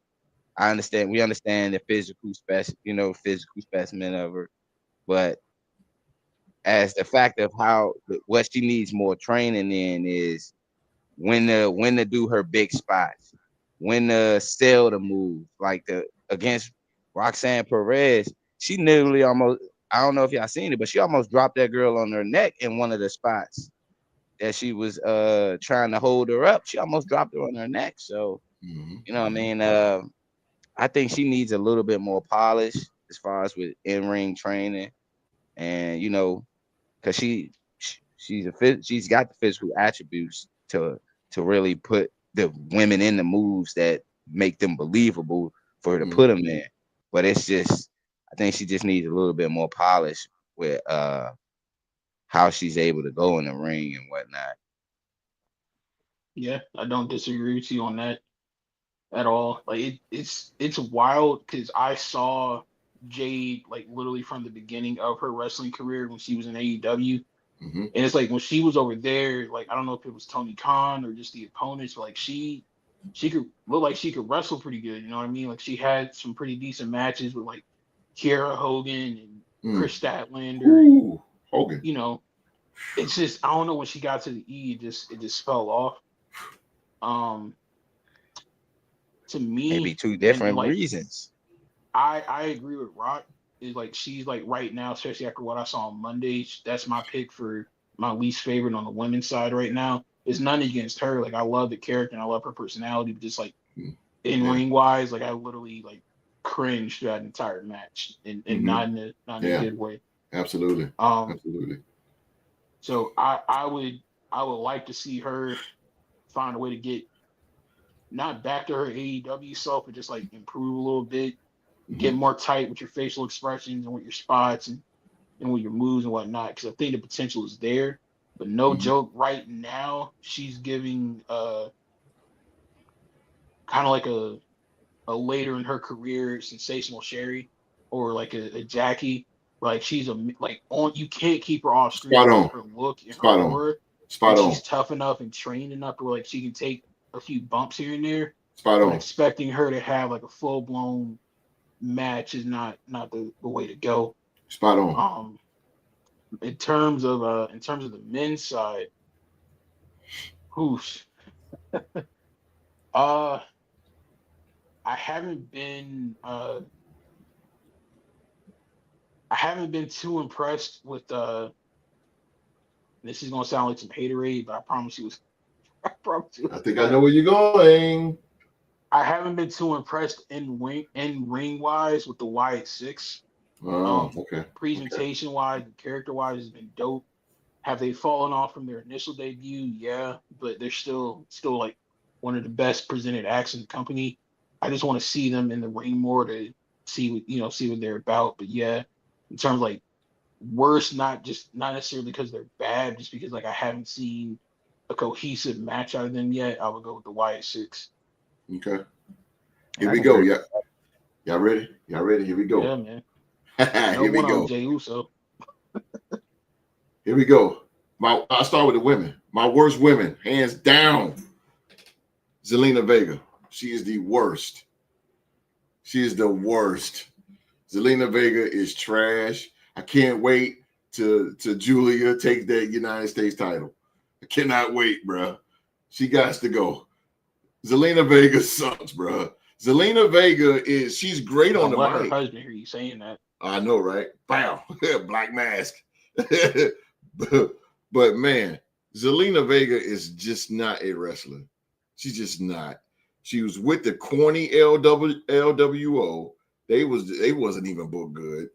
S3: We understand the physical specimen of her, but as the fact of what she needs more training in is when to do her big spots, when to sell the move, like against Roxanne Perez. She literally almost, I don't know if y'all seen it, but she almost dropped that girl on her neck in one of the spots that she was trying to hold her up. She almost dropped her on her neck. So, you know what I mean? I think she needs a little bit more polish as far as with in-ring training. And, you know, because she's got the physical attributes to really put the women in the moves that make them believable for her to put them in. But it's just, I think she just needs a little bit more polish with how she's able to go in the ring and whatnot.
S4: Yeah, I don't disagree with you on that at all. Like it's wild because I saw Jade like literally from the beginning of her wrestling career when she was in AEW. And it's like when she was over there, like I don't know if it was Tony Khan or just the opponents, but like she could look like she could wrestle pretty good, you know what I mean? Like she had some pretty decent matches with like Kiera Hogan and Chris Statlander.
S1: Ooh, Hogan.
S4: You know, it's just I don't know when she got to the E, it just fell off. To me,
S3: Maybe two
S4: and
S3: different
S4: like
S3: reasons.
S4: I agree with Rock. Is like she's like right now, especially after what I saw on Monday. That's my pick for my least favorite on the women's side right now. It's none against her. Like I love the character and I love her personality, but just like in ring wise, like I literally like cringed through that entire match, and not in a good way.
S1: Absolutely. Absolutely.
S4: So I would like to see her find a way to get not back to her AEW self, but just like improve a little bit, get more tight with your facial expressions and with your spots and with your moves and whatnot. Because I think the potential is there. But no joke, right now she's giving kind of like a later in her career sensational Sherry or like a Jackie. Like she's you can't keep her off screen because of her look and her aura. And she's tough enough and trained enough to where like she can take a few bumps here and there. But expecting her to have like a full blown match is not the way to go.
S1: Spot on.
S4: In terms of the men's side, whoosh. I haven't been too impressed with this is gonna sound like some haterade, but I promise you I
S1: think I know where you're going.
S4: I haven't been too impressed in ring wise with the Wyatt Six.
S1: Okay.
S4: Presentation wise and character wise has been dope. Have they fallen off from their initial debut? Yeah, but they're still like one of the best presented acts in the company. I just want to see them in the ring more to see what they're about. But yeah, in terms of like worse, not necessarily because they're bad, just because like I haven't seen a cohesive match out of them yet. I would go with the Wyatt Six.
S1: Okay. Here we go. Yeah. Y'all ready? Here we go.
S4: Yeah, man.
S1: Here we go.
S4: Jey Uso.
S1: Here we go. I'll start with the women. My worst women, hands down. Zelina Vega. She is the worst. Zelina Vega is trash. I can't wait to Julia take that United States title. I cannot wait, bro. She got to go. Zelina Vega sucks, bro. Zelina Vega she's great on the mic.
S4: Her husband hear you saying that.
S1: I know, right? Bam. Black mask. but man, Zelina Vega is just not a wrestler. She's just not. She was with the corny LWO. They wasn't even booked good.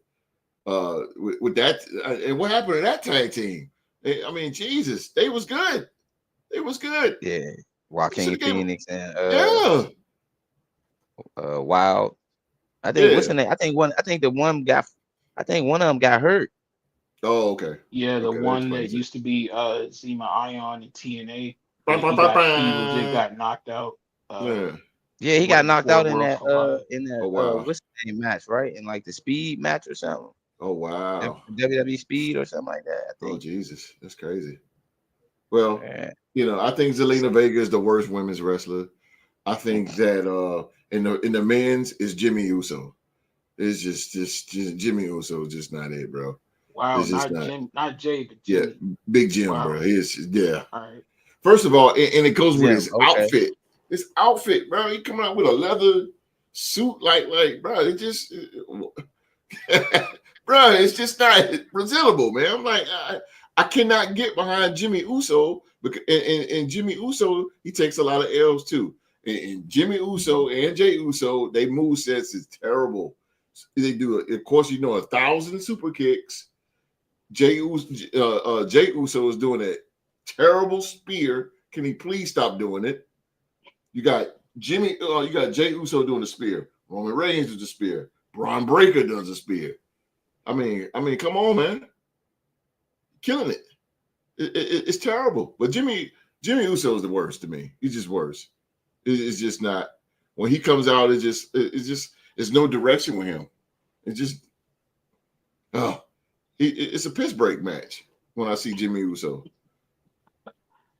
S1: With that, and what happened to that tag team? I mean, Jesus, they was good.
S3: Yeah, Joaquin Phoenix and Wild. I think what's the name? I think one of them got hurt.
S1: Oh, okay.
S4: Yeah, the one that used to be Zema Ion in TNA. He legit got knocked out.
S3: He got knocked out in that what's the name match, right? In like the speed match or something.
S1: Oh wow.
S3: WWE speed or something like that. I think.
S1: Oh Jesus, that's crazy. Well, I think Zelina Vega is the worst women's wrestler. I think that in the men's is Jimmy Uso. It's just Jimmy Uso is just not it, bro.
S4: Wow, not Jay, but Jimmy.
S1: Yeah, Big Jim, bro. He is
S4: All right.
S1: First of all, and it goes with his outfit. His outfit, bro. He coming out with a leather suit, like, bro. It just, bro. It's just not presentable, man. I'm like, I cannot get behind Jimmy Uso because, and Jimmy Uso, he takes a lot of L's too. And Jimmy Uso and Jey Uso, they move sets is terrible. They do, of course, 1,000 super kicks. Jey Uso is doing a terrible spear. Can he please stop doing it? You got Jey Uso doing the spear. Roman Reigns does the spear. Braun Breaker does the spear. I mean, come on, man. Killing it. It's terrible. But Jimmy Uso is the worst to me. He's just worse. It's just not. When he comes out, it's no direction with him. It's just, it's a piss break match when I see Jimmy Uso.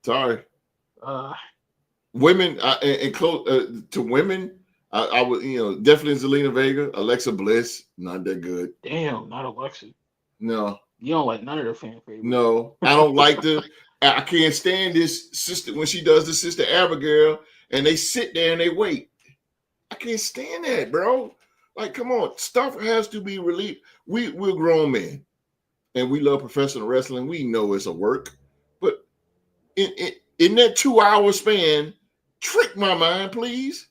S1: Sorry.
S4: Uh,
S1: Women and close to women, I would, definitely Zelina Vega, Alexa Bliss, not that good.
S4: Damn, not Alexa.
S1: No,
S4: You don't like none of the fan favorites.
S1: no, I don't like I can't stand this sister when she does the Sister Abigail and they sit there and they wait. I can't stand that, bro. Like, come on, stuff has to be relieved. We're grown men, and we love professional wrestling. We know it's a work, but in that 2-hour span, trick my mind, please.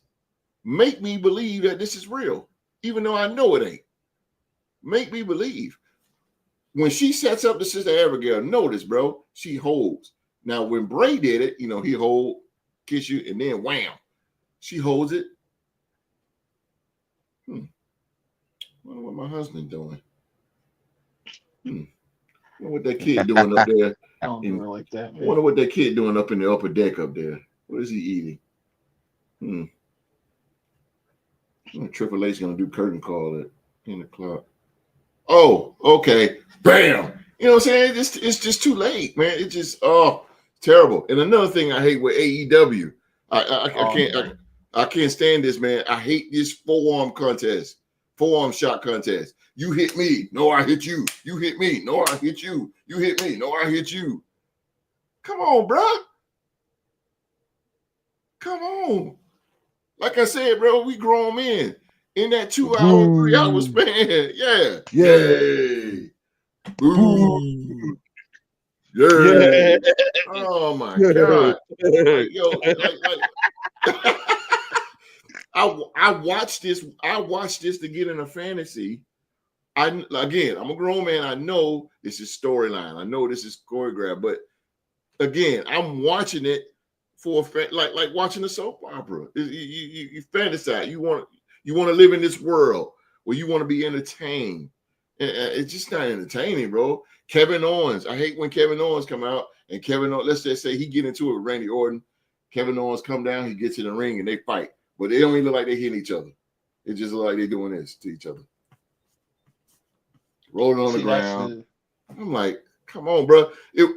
S1: Make me believe that this is real, even though I know it ain't. Make me believe. When she sets up the Sister Abigail, notice, bro, she holds. Now, when Bray did it, he hold, kiss you, and then wham, she holds it. I wonder what my husband doing. I wonder what that kid doing up there.
S4: I don't do it like that.
S1: I wonder what that kid doing up in the upper deck up there. What is he eating? Triple H gonna do curtain call at 10 o'clock. Oh, okay. Bam. You know what I'm saying? It's just too late, man. It's just terrible. And another thing I hate with AEW, I can't stand this, man. I hate this forearm shot contest. You hit me, no, I hit you. You hit me, no, I hit you. You hit me, no, I hit you. Come on, bro. Come on. Like I said, bro, we grown men. In that 2-hour, 3-hour span. Yeah. Yay. Boo. Yeah. Oh my God. I watched this. I watched this to get in a fantasy. I'm a grown man. I know this is storyline. I know this is choreographed. But again, I'm watching it for like watching a soap opera. You fantasize. You want to live in this world where you want to be entertained. And it's just not entertaining, bro. Kevin Owens. I hate when Kevin Owens come out and Kevin Owens, let's just say he get into it with Randy Orton. Kevin Owens come down, he gets in the ring and they fight. But they don't even look like they hitting each other. It just look like they're doing this to each other. Rolling on the ground. I'm like, come on, bro.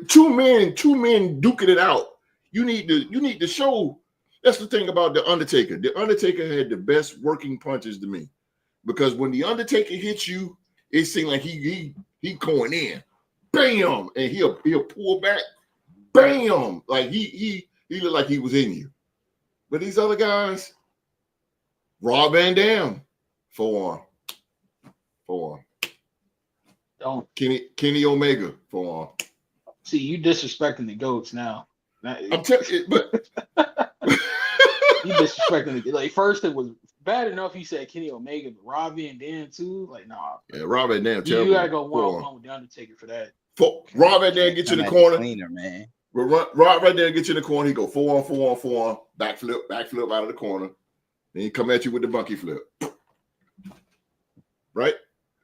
S1: Two men duking it out. You need to show. That's the thing about The Undertaker. The Undertaker had the best working punches to me. Because when The Undertaker hits you, it seemed like he going in. Bam! And he'll pull back. Bam! Like he looked like he was in you. But these other guys, Rob Van Dam, forearm.
S4: Don't.
S1: Kenny Omega, forearm.
S4: See, you disrespecting the goats now.
S1: I'm telling you, but
S4: you disrespecting the like. First, it was bad enough he said Kenny Omega, but Rob Van Dam too. Like, nah.
S1: Yeah, Rob Van Dam.
S4: You gotta go one-on-one with the Undertaker for that.
S1: Rob Van Dam get you in the corner.
S3: Cleaner, man.
S1: Rob right there, get you in the corner. He go forearm, backflip out of the corner. Then he come at you with the monkey flip. Right?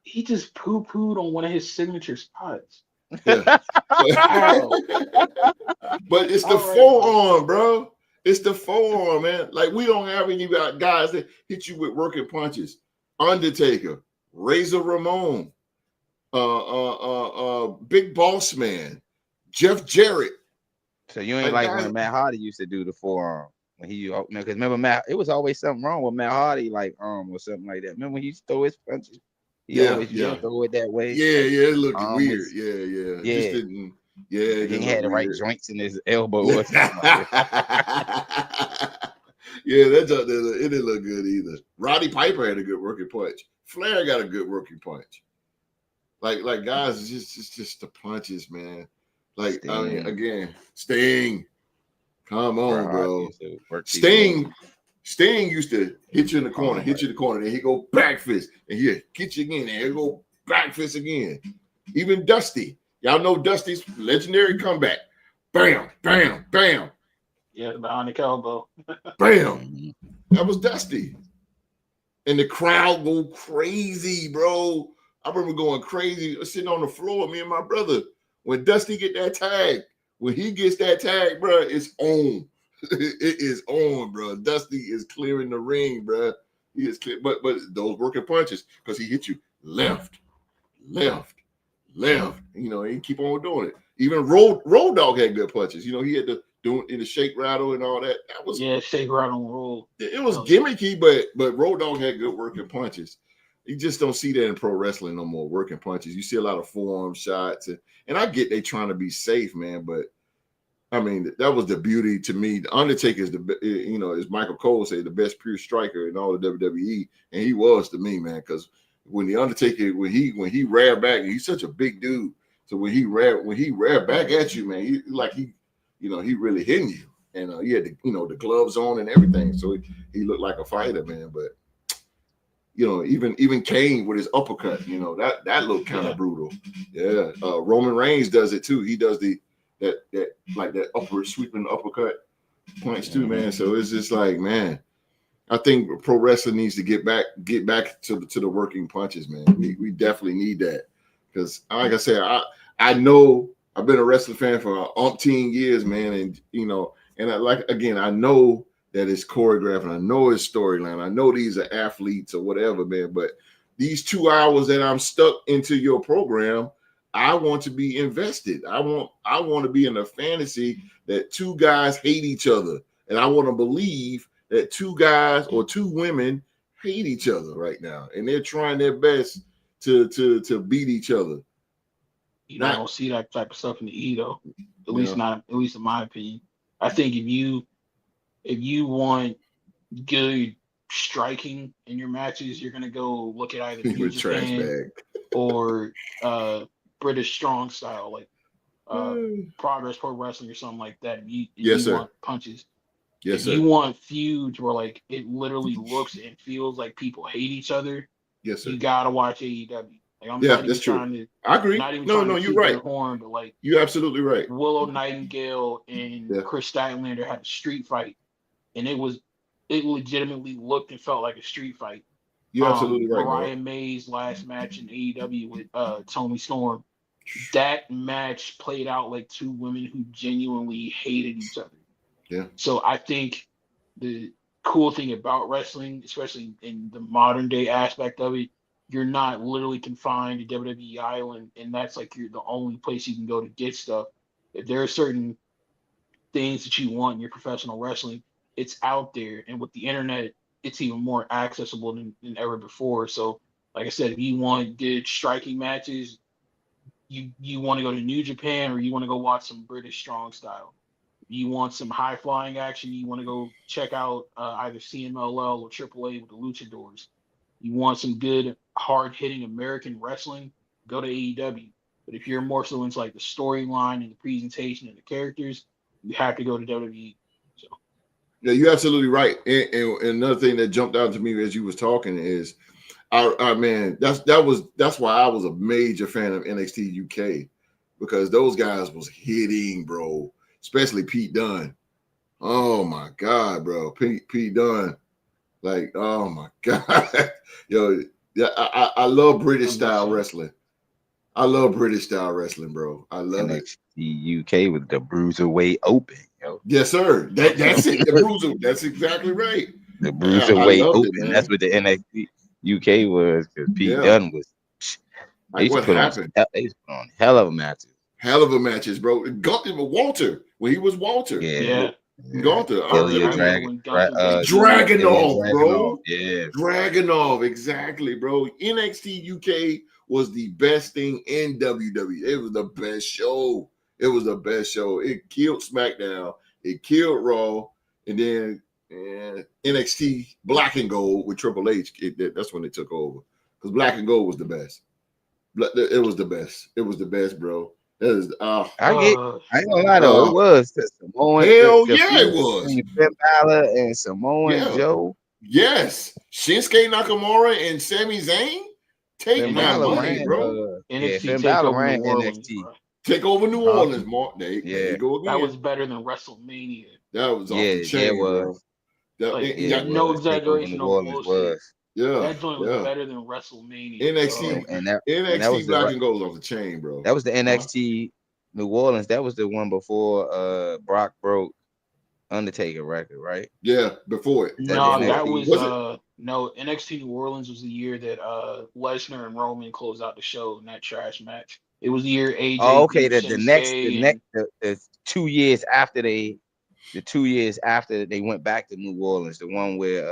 S4: He just poo-pooed on one of his signature spots.
S1: Yeah. But it's the forearm, bro. It's the forearm, man. Like, we don't have any guys that hit you with working punches. Undertaker, Razor Ramon, Big Boss Man, Jeff Jarrett.
S3: So you ain't like when Matt Hardy used to do the forearm when he, because remember Matt, it was always something wrong with Matt Hardy, like or something like that. Remember when he used to throw his punches? He always used to throw it that way.
S1: Yeah, it looked weird. Yeah. Just didn't,
S3: he had the right joints in his elbow or something like that.
S1: Yeah, it didn't look good either. Roddy Piper had a good working punch. Flair got a good working punch. Like guys, it's just the punches, man. Like, Sting. I mean, again, Sting. Come on, bro. Sting used to hit you in the corner, then he go back fist, and he'll get you again, and he'll go back fist again. Even Dusty. Y'all know Dusty's legendary comeback. Bam, bam, bam.
S4: Yeah, the bionic elbow.
S1: Bam. That was Dusty. And the crowd go crazy, bro. I remember going crazy, sitting on the floor, me and my brother. When Dusty get that tag, when he gets that tag, bro, it's on. It is on, bro. Dusty is clearing the ring, bro. He is clear, but those working punches, because he hit you left. You know, he keep on doing it. Even Road Dogg had good punches. You know, he had the doing in the shake rattle and all that. That was
S4: shake rattle and roll.
S1: It was gimmicky, but Road Dogg had good working punches. You just don't see that in pro wrestling no more. Working punches. You see a lot of forearm shots, and I get they trying to be safe, man. But I mean, that was the beauty to me. The Undertaker is as Michael Cole said, the best pure striker in all the WWE, and he was to me, man. Because when the Undertaker, when he reared back, and he's such a big dude, so when he reared back at you, man, he really hitting you, and he had the gloves on and everything, so he looked like a fighter, man. But even Kane with his uppercut, that looked kind of brutal. Yeah, Roman Reigns does it too. He does that upward sweeping uppercut punch too, man. So it's just like, man, I think pro wrestling needs to get back to the working punches, man. We definitely need that because, like I said, I know I've been a wrestling fan for umpteen years, man, and I know that it's choreographed, and I know it's storyline. I know these are athletes or whatever, man. But these 2 hours that I'm stuck into your program, I want to be invested. I want to be in a fantasy that two guys hate each other, and I want to believe that two guys or two women hate each other right now, and they're trying their best to beat each other.
S4: I don't see that type of stuff in the E though. At least in my opinion. I think if you want good striking in your matches, you're gonna go look at either New Japan or British strong style, like Progress Pro Wrestling or something like that. If you want punches. Yes, sir. You want feuds where like it literally looks and feels like people hate each other. Yes, sir. You gotta watch AEW. Like, I'm not even trying to. I agree. You're right. Horn, but like
S1: you're absolutely right.
S4: Willow Nightingale and Chris Statlander had a street fight, and it legitimately looked and felt like a street fight.
S1: You're absolutely right.
S4: Mariah May's last match in AEW with Toni Storm, that match played out like two women who genuinely hated each other.
S1: Yeah.
S4: So I think the cool thing about wrestling, especially in the modern day aspect of it, you're not literally confined to WWE Island, and that's like you're the only place you can go to get stuff. If there are certain things that you want in your professional wrestling, it's out there. And with the internet, it's even more accessible than ever before. So, like I said, if you want good striking matches, you want to go to New Japan, or you want to go watch some British strong style. You want some high flying action, you want to go check out either CMLL or AAA with the Luchadors. You want some good hard hitting American wrestling, go to AEW. But if you're more so into like the storyline and the presentation and the characters, you have to go to WWE. So
S1: yeah, you're absolutely right. And another thing that jumped out to me as you was talking is, man, that's why I was a major fan of NXT UK, because those guys was hitting, bro. Especially Pete Dunne. Oh my God, bro. Pete Dunne. Like, oh my God. Yo, yeah, I love British style wrestling. I love British style wrestling, bro. I love
S3: NXT UK with the Bruiserweight Open, yo.
S1: Yes, sir. That's it. The Bruiser. That's exactly right.
S3: The Bruiserweight Open. That's what the NXT UK was, because Pete Dunne was. They
S1: what happened?
S3: They put on hell of a matches.
S1: Hell of a matches, bro. Walter, when he was Walter.
S4: Yeah.
S1: Gunther.
S3: Dragunov,
S1: bro.
S3: Yeah.
S1: Dragunov, exactly, bro. NXT UK was the best thing in WWE. It was the best show. It killed SmackDown. It killed Raw. And then NXT Black and Gold with Triple H. That's when it took over. Because Black and Gold was the best. It was the best. It was the best, bro. That is,
S3: I ain't gonna lie though, it was Samoan.
S1: Hell yeah, it was.
S3: Finn Balor and Samoan Joe.
S1: Yes, Shinsuke Nakamura and Sami Zayn. Take my money, bro.
S3: Finn Balor ran NXT.
S1: Take over New Orleans, Mark. There you go again.
S4: That was better than WrestleMania.
S1: That was off the chain,
S3: it was.
S4: No exaggeration, no bullshit.
S1: Yeah,
S4: that joint was better than WrestleMania.
S1: NXT Black and Gold off the chain, bro.
S3: That was the NXT New Orleans. That was the one before Brock broke Undertaker record, right?
S1: Yeah, before it.
S4: No, that was no, NXT New Orleans was the year that Lesnar and Roman closed out the show in that trash match. It was the year AJ.
S3: Oh, okay. The next 2 years after they the 2 years after they went back to New Orleans, the one where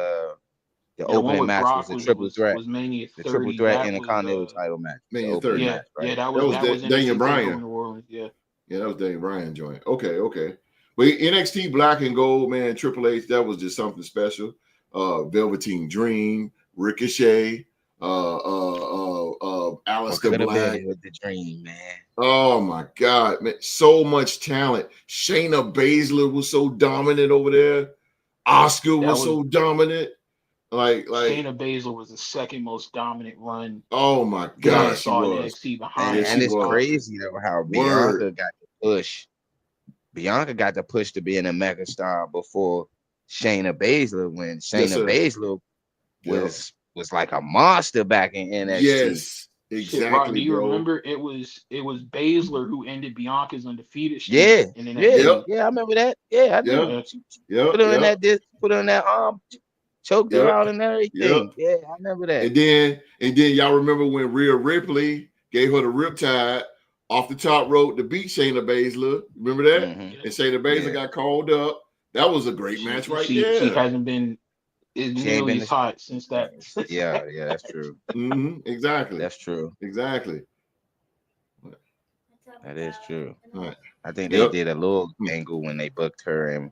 S3: the
S4: one
S3: opening
S4: with
S3: match
S4: Brock
S3: was the triple threat,
S4: was Mania 30.
S3: the triple threat
S4: That
S3: Intercontinental
S4: was
S3: title match, the
S1: Mania
S3: opening
S1: 30.
S3: match, right?
S4: yeah, that
S1: was
S4: was
S1: Daniel
S4: NXT
S1: Bryan.
S4: TakeOver New Orleans. Yeah.
S1: Yeah, that was Daniel Bryan joint. Okay. But NXT Black and Gold, man, Triple H, that was just something special. Velveteen Dream, Ricochet, Aleister
S3: Could have
S1: Black.
S3: been with the Dream, man.
S1: Oh my God, man, so much talent. Shayna Baszler was so dominant over there. Oscar was so dominant. Like
S4: Shayna Baszler was the second most dominant run.
S1: Oh my
S4: that I
S1: God, she
S4: saw in
S1: was.
S4: NXT behind.
S3: And it's crazy though how Bianca got the push. Bianca got the push to being a megastar before Shayna Baszler, when Shayna Baszler was like a monster back in NXT.
S1: Yes, exactly.
S4: Shit, Rock, do you remember it was Baszler who ended Bianca's undefeated streak in NXT?
S3: Yeah, I remember that. Yeah, I do. Put her in that put her in that arm, choked her out and everything. Yeah, I remember that.
S1: And then y'all remember when Rhea Ripley gave her the riptide off the top rope to beat Shayna Baszler. Remember that? And Shayna Baszler got called up. That was a great match there.
S4: She hasn't been nearly as hot since that.
S3: yeah, that's true.
S1: Exactly.
S3: That's true.
S1: Exactly.
S3: That is true.
S1: Right.
S3: I think they did a little angle when they booked her and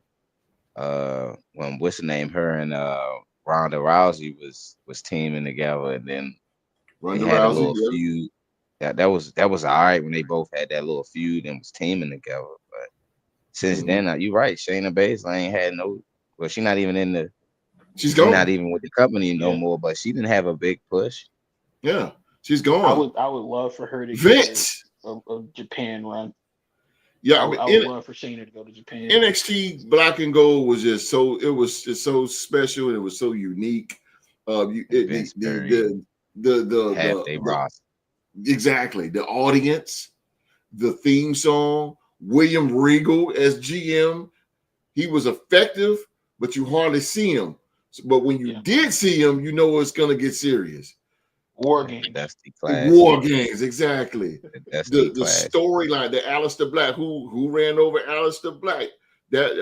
S3: when what's the name, her and Ronda Rousey was teaming together, and then
S1: Ronda
S3: they had
S1: Rousey,
S3: a little feud. That was all right when they both had that little feud and was teaming together. But since then, you're right. Shayna Baszler ain't had no. Well, she's not even in the.
S1: She's gone.
S3: Not even with the company no more. But she didn't have a big push.
S1: Yeah, she's gone.
S4: I would love for her to
S1: Vince
S4: get a Japan run.
S1: Yeah,
S4: I would love for Shayna to go to Japan.
S1: NXT Black and Gold was just so so special and it was so unique. Exactly, the audience, the theme song, William Regal as GM, he was effective, but you hardly see him. But when you did see him, you know it's gonna get serious.
S4: War games.
S3: That's the class.
S1: War games, exactly.
S3: That's
S1: the storyline, the Aleister Black, who ran over Aleister Black. That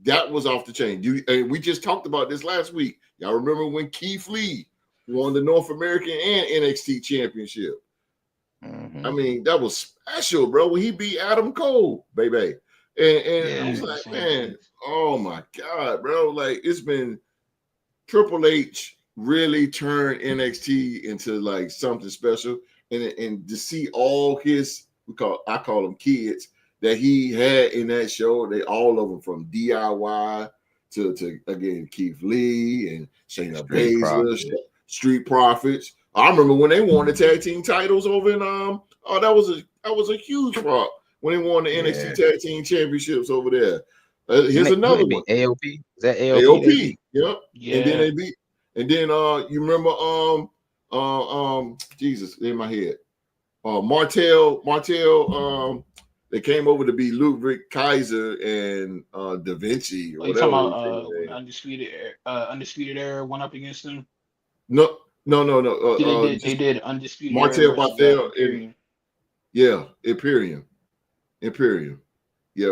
S1: that was off the chain. We just talked about this last week. Y'all remember when Keith Lee won the North American and NXT championship? I mean, that was special, bro. When he beat Adam Cole, baby. And I was like, man, oh my God, bro. Like, it's been Triple H really turned NXT into like something special. And to see all his, I call them kids, that he had in that show, they all of them from DIY to again, Keith Lee and Shayna Baszler, Street Profits. I remember when they won the tag team titles over in that was a huge rock when they won the NXT tag team championships over there. Here's another one.
S3: AOP. Is that AOP?
S1: AOP. Yep. Yeah. And then they beat. And then you remember Jesus in my head. Martel. They came over to be Ludwig Kaiser and Da Vinci.
S4: Or whatever. You talking about Undisputed Era went up against them?
S1: No.
S4: They did Undisputed
S1: Martel
S4: Era.
S1: Martel Imperium. Yeah,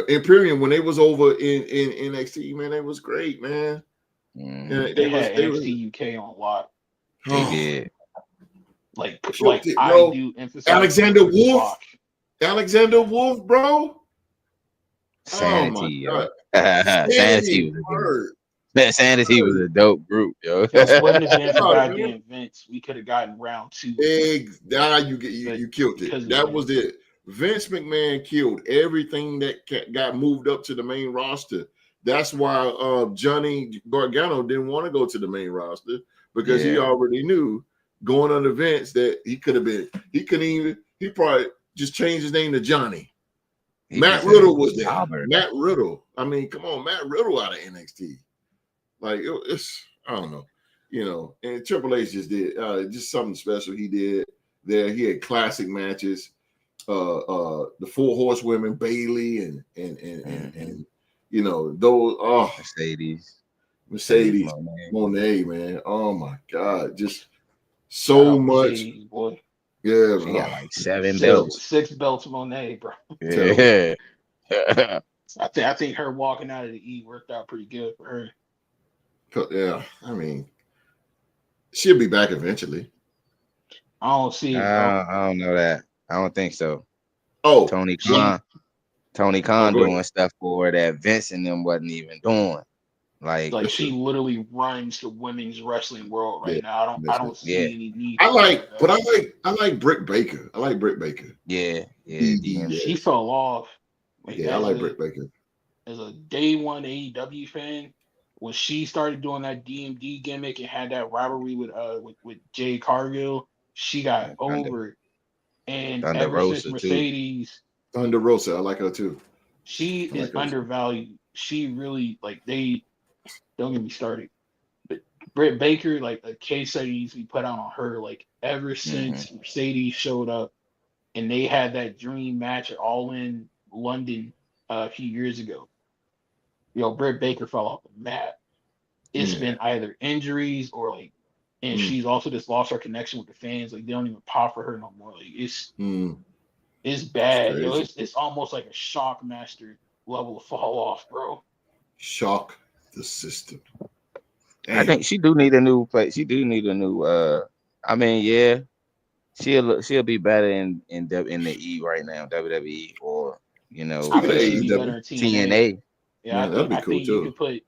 S1: Imperium when they was over in NXT, man, that was great, man.
S4: They had NXT UK on lock.
S3: They did.
S4: I do emphasize
S1: Alexander Wolf. Alexander Wolf, bro.
S3: Sanity,
S1: oh
S3: Sanity was a dope group, yo.
S4: That's what if it goddamn Vince, we could have gotten round 2.
S1: You killed it. That was it. Vince McMahon killed everything that got moved up to the main roster. That's why Johnny Gargano didn't want to go to the main roster because he already knew going under Vince that he probably just changed his name to Johnny. Matt Riddle was there. Matt Riddle. I mean, come on, Matt Riddle out of NXT. Like it's, I don't know, and Triple H just did just something special. He did there. He had classic matches. The 4 horsewomen, Bailey and those Mercedes Moné, man. Oh my God, just so much.
S4: Boy.
S1: Yeah,
S3: she got like 7 belts.
S4: 6 belts, Moné, bro.
S3: Yeah.
S4: I think her walking out of the E worked out pretty good for her.
S1: Yeah, I mean, she'll be back eventually.
S4: I don't see it, bro.
S3: I don't know that. I don't think so.
S1: Oh,
S3: Tony
S1: she-
S3: Khan
S1: go
S3: doing
S1: ahead.
S3: stuff for her that Vince and them wasn't even doing.
S4: Like she literally runs the women's wrestling world right
S1: Yeah,
S4: now. I don't see
S3: Yeah.
S4: any need.
S1: I
S4: for
S1: like,
S4: that.
S1: but I like Britt Baker. I like Britt Baker.
S3: Yeah,
S1: Yeah.
S4: She fell off. Like,
S1: Yeah, I like Britt Baker.
S4: As a day one AEW fan, when she started doing that DMD gimmick and had that rivalry with Jay Cargill, she got over. And
S3: Thunder
S4: ever since
S3: Rosa, too.
S4: Mercedes,
S1: Thunder Rosa, I like her too.
S4: she
S1: I like
S4: is
S1: her too.
S4: undervalued. She really they don't get me started. But Britt Baker, like a case study needs to be put out on her. Like ever since Mercedes showed up and they had that dream match at All In London a few years ago. Britt Baker fell off the map. It's been either injuries or and she's also just lost her connection with the fans. Like they don't even pop for her no more. Like it's bad. It's almost like a Shockmaster level of fall off, bro.
S1: Shock the system. Dang.
S3: I think she do need a new place. She do need a new. I mean, yeah, she'll be better in the E right now, WWE, or
S4: I think she'd be better in
S3: TNA.
S4: Yeah,
S1: that'd be
S4: I
S1: cool
S4: think
S1: too.
S4: you could put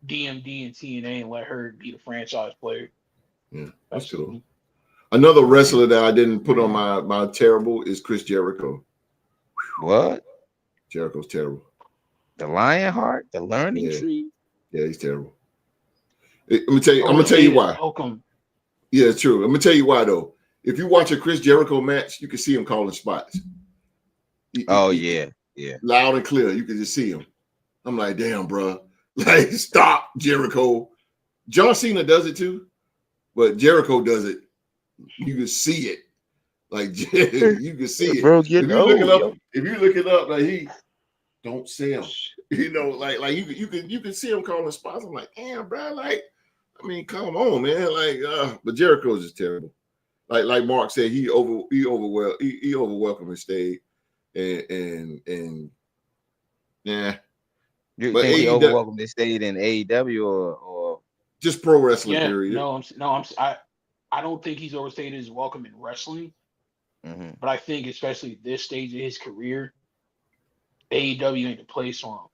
S4: DMD and TNA and let her be the franchise player.
S1: Yeah, that's cool. Another wrestler that I didn't put on my terrible is Chris Jericho.
S3: What?
S1: Jericho's terrible.
S3: The Lionheart, the Learning Tree.
S1: Yeah, he's terrible. I'm gonna tell you why.
S4: Welcome.
S1: Yeah, it's true. I'm gonna tell you why though. If you watch a Chris Jericho match, you can see him calling spots.
S3: Yeah.
S1: Loud and clear. You can just see him. I'm like, damn, bro. Like, stop, Jericho. John Cena does it too, but Jericho does it. You can see it. Like you can see it.
S3: Bro,
S1: if you look it up, like he don't sell. Like you can see him calling spots. I'm like, damn, bro. Like, I mean, come on, man. Like, but Jericho's just terrible. Like Mark said, he overwhelmed and stayed. And yeah.
S3: You think he overwhelmed and stayed in AEW or
S1: just pro wrestling period?
S4: I don't think he's overstayed his welcome in wrestling. But I think especially at this stage of his career, AEW ain't the place for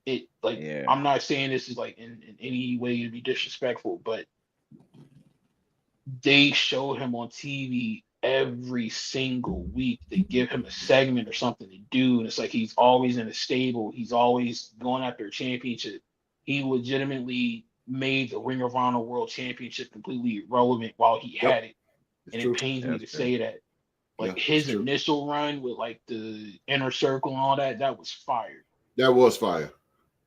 S4: him. I'm not saying this is like in any way to be disrespectful, but they show him on TV every single week. They give him a segment or something to do, and it's like he's always in a stable. He's always going after a championship. He legitimately made the Ring of Honor World Championship completely irrelevant while he had it. And it pains me to say that. Like his initial run with like the Inner Circle and all that was fire.
S1: That was fire.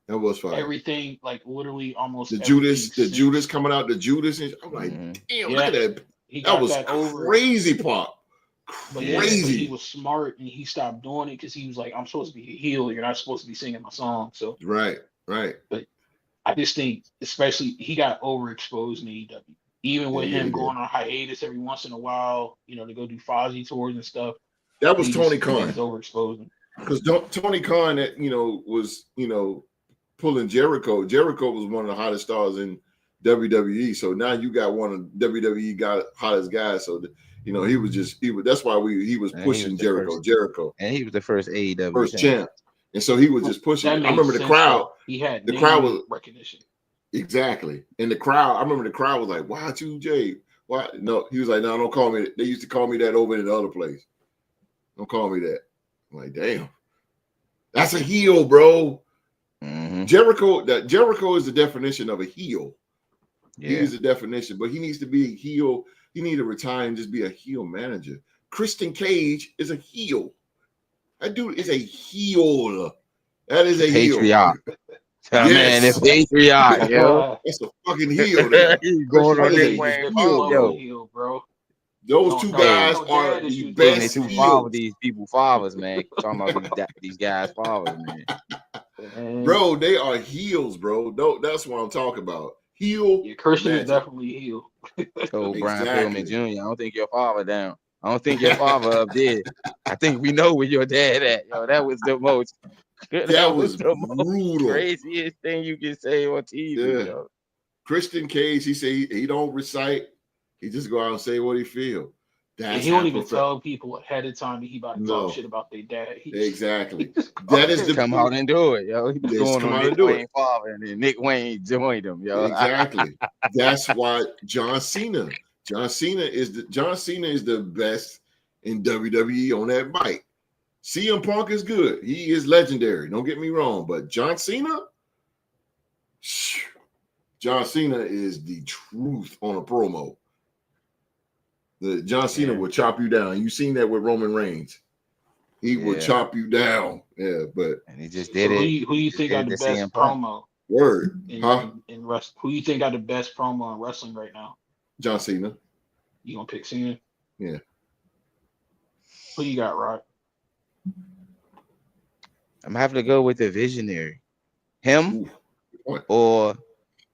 S4: Everything, like literally almost
S1: the Judas coming out, the Judas. And I'm like, damn, look at that. That was crazy pop. Crazy.
S4: But he was smart and he stopped doing it because he was like, I'm supposed to be a heel. You're not supposed to be singing my song. So
S1: right.
S4: But I just think, especially, he got overexposed in AEW. Even with him going on hiatus every once in a while, to go do Fozzy tours and stuff.
S1: That was Tony Khan.
S4: Overexposed.
S1: Because Tony Khan, was pulling Jericho. Jericho was one of the hottest stars in WWE. So now you got one of WWE hottest guys. So he was that's why he was pushing Jericho.
S3: And he was the first AEW
S1: champ. And so he was just pushing. I remember the crowd.
S4: He had
S1: the crowd was
S4: recognition.
S1: Exactly. And the crowd, I remember the crowd was like, why 2J? Why? No, he was like, no, don't call me. They used to call me that over in the other place. Don't call me that. I'm like, damn. That's a heel, bro. Jericho is the definition of a heel. Yeah. He is the definition, but he needs to be a heel. He needs to retire and just be a heel manager. Christian Cage is a heel. That dude is a heel. That is a
S3: patriarch.
S1: Heel.
S3: Man, it's patriarch, yo.
S1: That's a fucking heel.
S3: He's going on this way,
S4: heel, bro.
S1: Those two guys are the best.
S3: These people fathers, man. Talking about these guys' fathers, man.
S1: Bro, they are heels, bro. That's what I'm talking about. Heel.
S4: Yeah, Christian is definitely a heel.
S3: Told Brian Pillman Jr., I don't think your father down. I don't think your father up there. I think we know where your dad at. Yo, that was the most
S1: That was
S3: the most
S1: brutal.
S3: craziest thing you can say on TV.
S1: Yeah.
S3: Yo.
S1: Christian Cage, he said he don't recite. He just go out and say what he feel.
S4: And
S1: That's
S4: he don't
S1: how
S4: even tell people ahead of time that he about to talk shit about their dad.
S1: Exactly.
S4: That
S1: is
S3: Come out and do it, yo. He was
S1: Just
S3: going
S1: come
S3: on
S1: out
S3: Nick
S1: and do it.
S3: Wayne father, and then Nick Wayne joined him, yo.
S1: Exactly. That's why John Cena is the best in WWE on that bike. CM Punk is good. He is legendary. Don't get me wrong, but John Cena is the truth on a promo. The John Cena will chop you down. You seen that with Roman Reigns. He will chop you down. Yeah, but
S3: and he just did it.
S4: Who you think got the best promo?
S1: Word.
S4: In wrestling? Who you think got the best promo in wrestling right now?
S1: John Cena.
S4: You gonna pick Cena?
S1: Yeah.
S3: Who you got, Rod? I'm gonna have to go with the visionary. Him or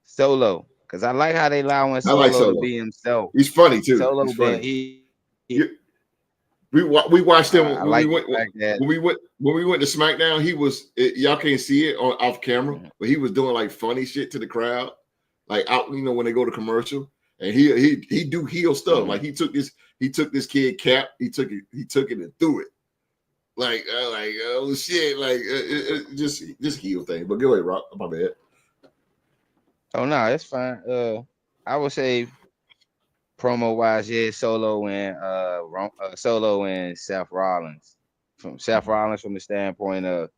S3: Solo. Because I like how they allowing Solo to be himself.
S1: He's funny too.
S3: Solo,
S1: he's funny. We watched him when we went to SmackDown. He was y'all can't see it off camera, but he was doing like funny shit to the crowd, like out when they go to commercial, and he do heel stuff. Like he took this kid cap, he took it and threw it, like oh shit, like just heel thing. But go ahead, Rock. My bad.
S3: Oh no, it's fine. I would say promo wise, Solo and Seth Rollins. From the standpoint of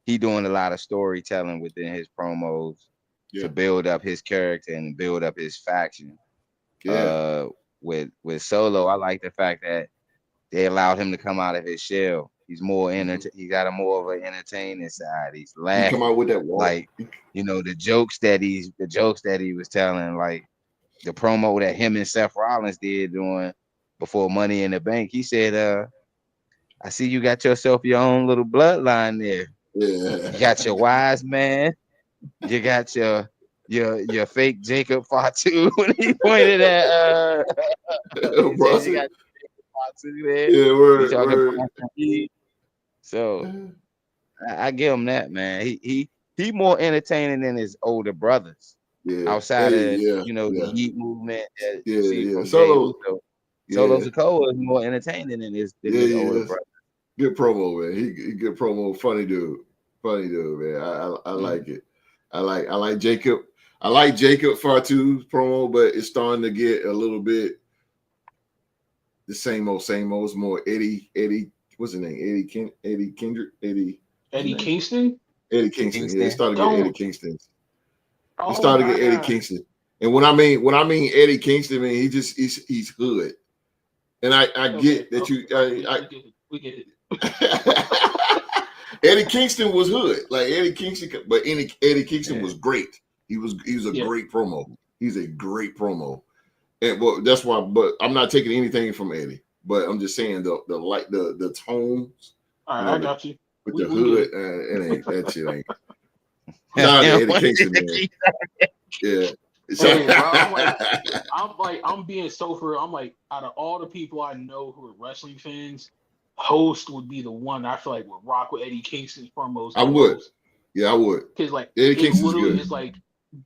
S3: he doing a lot of storytelling within his promos to build up his character and build up his faction. With Solo, I like the fact that they allowed him to come out of his shell. He's more he got a more of an entertaining side. He's laughing.
S1: He come out with that wall.
S3: Like the jokes that he was telling, like the promo that him and Seth Rollins did doing before Money in the Bank. He said, I see you got yourself your own little bloodline there.
S1: Yeah.
S3: You got your wise man, you got your fake Jacob Fatu when he pointed at you got Jacob Fatu there. Yeah, word. So I give him that, man. He more entertaining than his older brothers. Yeah. Outside of the Yeet movement. Solo Sikoa is more entertaining than his older brother.
S1: Good promo, man. He good promo. Funny dude, man. I like it. I like Jacob. I like Jacob Fatu's promo, but it's starting to get a little bit the same old. It's more Eddie. What's his name? Eddie Kingston.
S4: Eddie Kingston.
S1: Eddie Kingston. Yeah, it started to get Eddie Kingston. He started to get Eddie Kingston. And when I mean Eddie Kingston, man, he's hood. And I get that
S4: we get it.
S1: Eddie Kingston was hood. Like Eddie Kingston, but Eddie Kingston was great. He was a great promo. He's a great promo. And that's why, but I'm not taking anything from Eddie. But I'm just saying the tones.
S4: All right, I got you.
S1: With the hood, it ain't that shit ain't. Nah, Eddie Kingston, man. Yeah.
S4: Hey, bro, I'm being so for real. I'm like, out of all the people I know who are wrestling fans, Host would be the one I feel like would rock with Eddie Kingston's promos.
S1: I would. Yeah, I would.
S4: Because like
S1: Eddie Kingston's good.
S4: Is like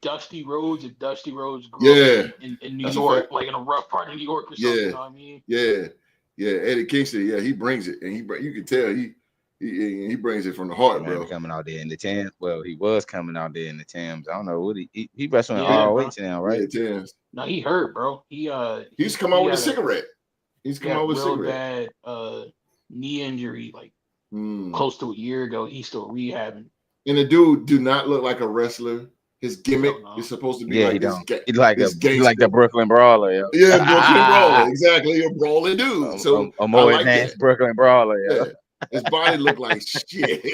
S4: Dusty Rhodes if Dusty Rhodes grew up in New York, like in a rough part of New York or something. You know what I mean?
S1: Yeah. Eddie Kingston, he brings it, and you can tell he brings it from the heart, bro.
S3: Coming out there in the Tams. Well, he was coming out there in the Tams. I don't know what he wrestling ROH now, right?
S1: Yeah, Tams.
S4: No, he hurt, bro.
S1: He's come out with a cigarette. He's come out with a cigarette.
S4: Bad knee injury, like close to a year ago. He's still rehabbing.
S1: And the dude do not look like a wrestler. His gimmick is supposed to be like this.
S3: He's like the Brooklyn Brawler. Yo.
S1: Yeah, Brooklyn Brawler. Exactly, a brawling dude. So
S3: a more advanced Brooklyn Brawler. Yeah.
S1: His body looked like shit.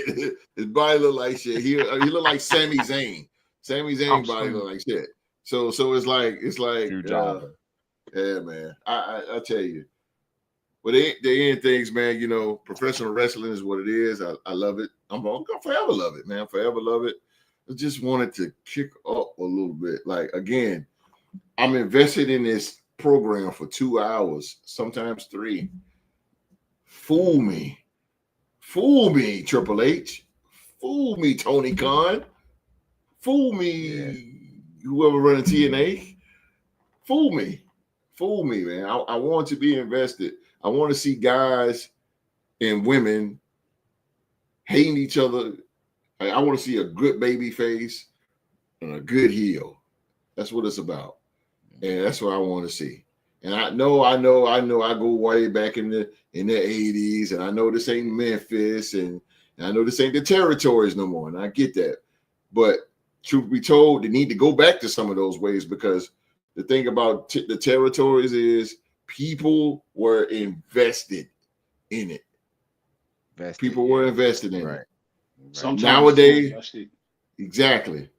S1: His body looked like shit. He looked like Sami Zayn. Sami Zayn body looked like shit. So it's like yeah, man. I tell you. But the end things, man, professional wrestling is what it is. I love it. I'm gonna forever love it, man. Forever love it. I just wanted to kick up a little bit. Like, again, I'm invested in this program for 2 hours, sometimes 3. Fool me, Triple H. Fool me, Tony Khan. Fool me, whoever running TNA. Fool me, man. I want to be invested. I want to see guys and women hating each other. I want to see a good baby face and a good heel. That's what it's about. And that's what I want to see. And I know. I go way back in the 80s, and I know this ain't Memphis, and I know this ain't the territories no more. And I get that. But truth be told, they need to go back to some of those ways, because the thing about the territories is people were invested in it. People were invested in it.
S4: Sometimes
S1: nowadays, exactly.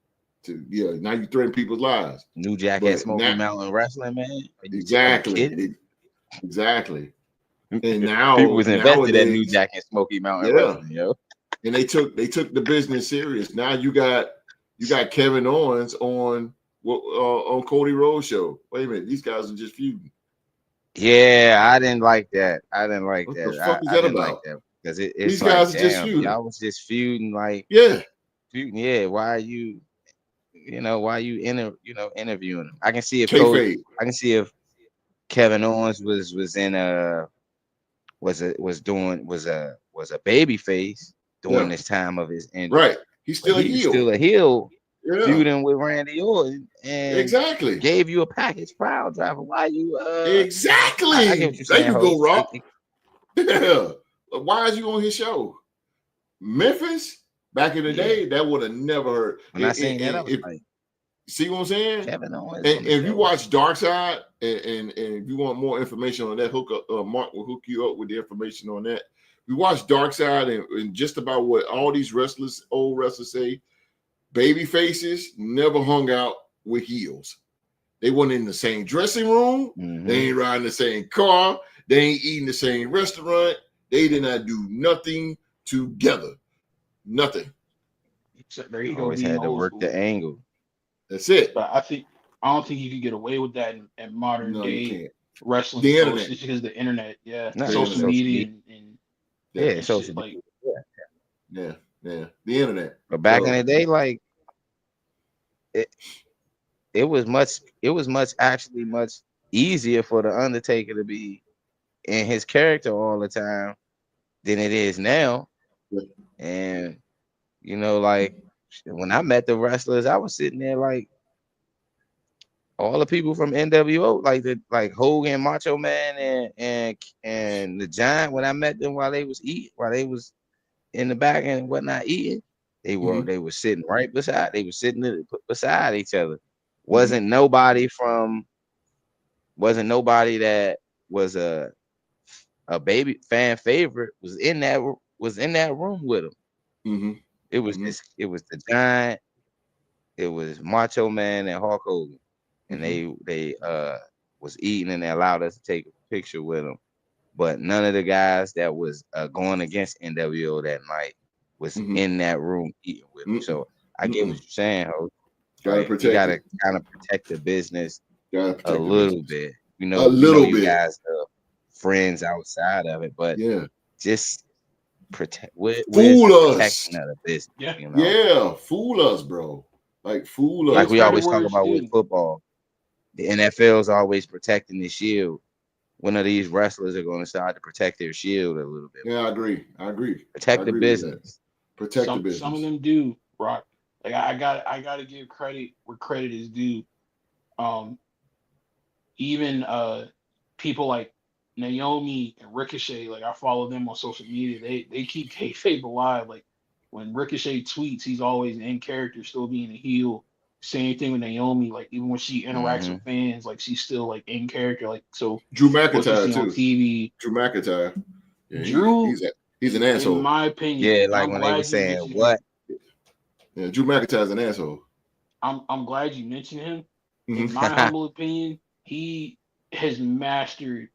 S1: Now you threaten people's lives.
S3: New Jack at Smoky Mountain Wrestling, man.
S1: Exactly. And now
S3: people was invested at New Jack and Smoky Mountain Wrestling, yo.
S1: And they took the business serious. Now you got Kevin Owens on Cody Rhodes show. Wait a minute, these guys are just feuding.
S3: Yeah, I didn't like that. What
S1: the fuck is that about?
S3: Like that because
S1: these guys are just feuding.
S3: I was just feuding, like feuding. Yeah, why are you? Why you interviewing him? I can see if Kevin Owens was a baby face during this time of his injury.
S1: Right. He's still
S3: a heel. Feuding with Randy Orton and
S1: exactly
S3: gave you a package pile driver. Why you
S1: exactly? I get what you're saying. There you go, Rock. Yeah. Why is you on his show? Memphis? Back in the day, that would have never hurt.
S3: When I seen that, I was like,
S1: see what I'm saying?
S3: Kevin Owens.
S1: And if you watch Dark Side, and if you want more information on that, Mark will hook you up with the information on that. We watch Dark Side, and just about what all these old wrestlers say, baby faces never hung out with heels. They weren't in the same dressing room. Mm-hmm. They ain't riding the same car. They ain't eating the same restaurant. They did not do nothing together. Nothing.
S3: They always had to work the angle.
S1: That's it.
S4: But I don't think you can get away with that in modern day wrestling.
S1: The internet.
S4: Just because the internet,
S3: social
S4: media and
S3: social
S4: media.
S1: Yeah, the internet.
S3: But back in the day, like it was much easier for the Undertaker to be in his character all the time than it is now. And like when I met the wrestlers, I was sitting there like all the people from NWO, like Hogan, Macho Man, and the Giant. When I met them while they was in the back and whatnot eating, they were sitting right beside. They were sitting beside each other. Wasn't nobody that was a baby fan favorite was in that room with him.
S1: Mm-hmm.
S3: It was it was the Giant, it was Macho Man and Hulk Hogan, and they was eating, and they allowed us to take a picture with them. But none of the guys that was going against NWO that night was in that room eating with them. So I get what you're saying, Ho. You gotta kind of protect the business a little bit. A little bit. You guys are friends outside of it, but just protect.
S1: Fool us.
S3: Of the business,
S1: fool us, bro. Like fool us.
S3: Like we always talk about with football, the NFL is always protecting the shield. One of these wrestlers are going to start to protect their shield a little bit.
S1: Yeah, I agree.
S3: Protect the business.
S1: Protect the business.
S4: Some of them do, Rock. Like I gotta give credit where credit is due. Even people like Naomi and Ricochet, like I follow them on social media. They keep kayfabe alive. Like when Ricochet tweets, he's always in character, still being a heel. Same thing with Naomi. Like even when she interacts with fans, like she's still like in character. Like so,
S1: Drew McIntyre too.
S4: On TV.
S1: Drew McIntyre. Yeah,
S4: Drew,
S1: he's an asshole.
S4: In my opinion.
S3: Yeah, like when they were saying what.
S1: Yeah, Drew McIntyre's an asshole.
S4: I'm glad you mentioned him. In my humble opinion, he has mastered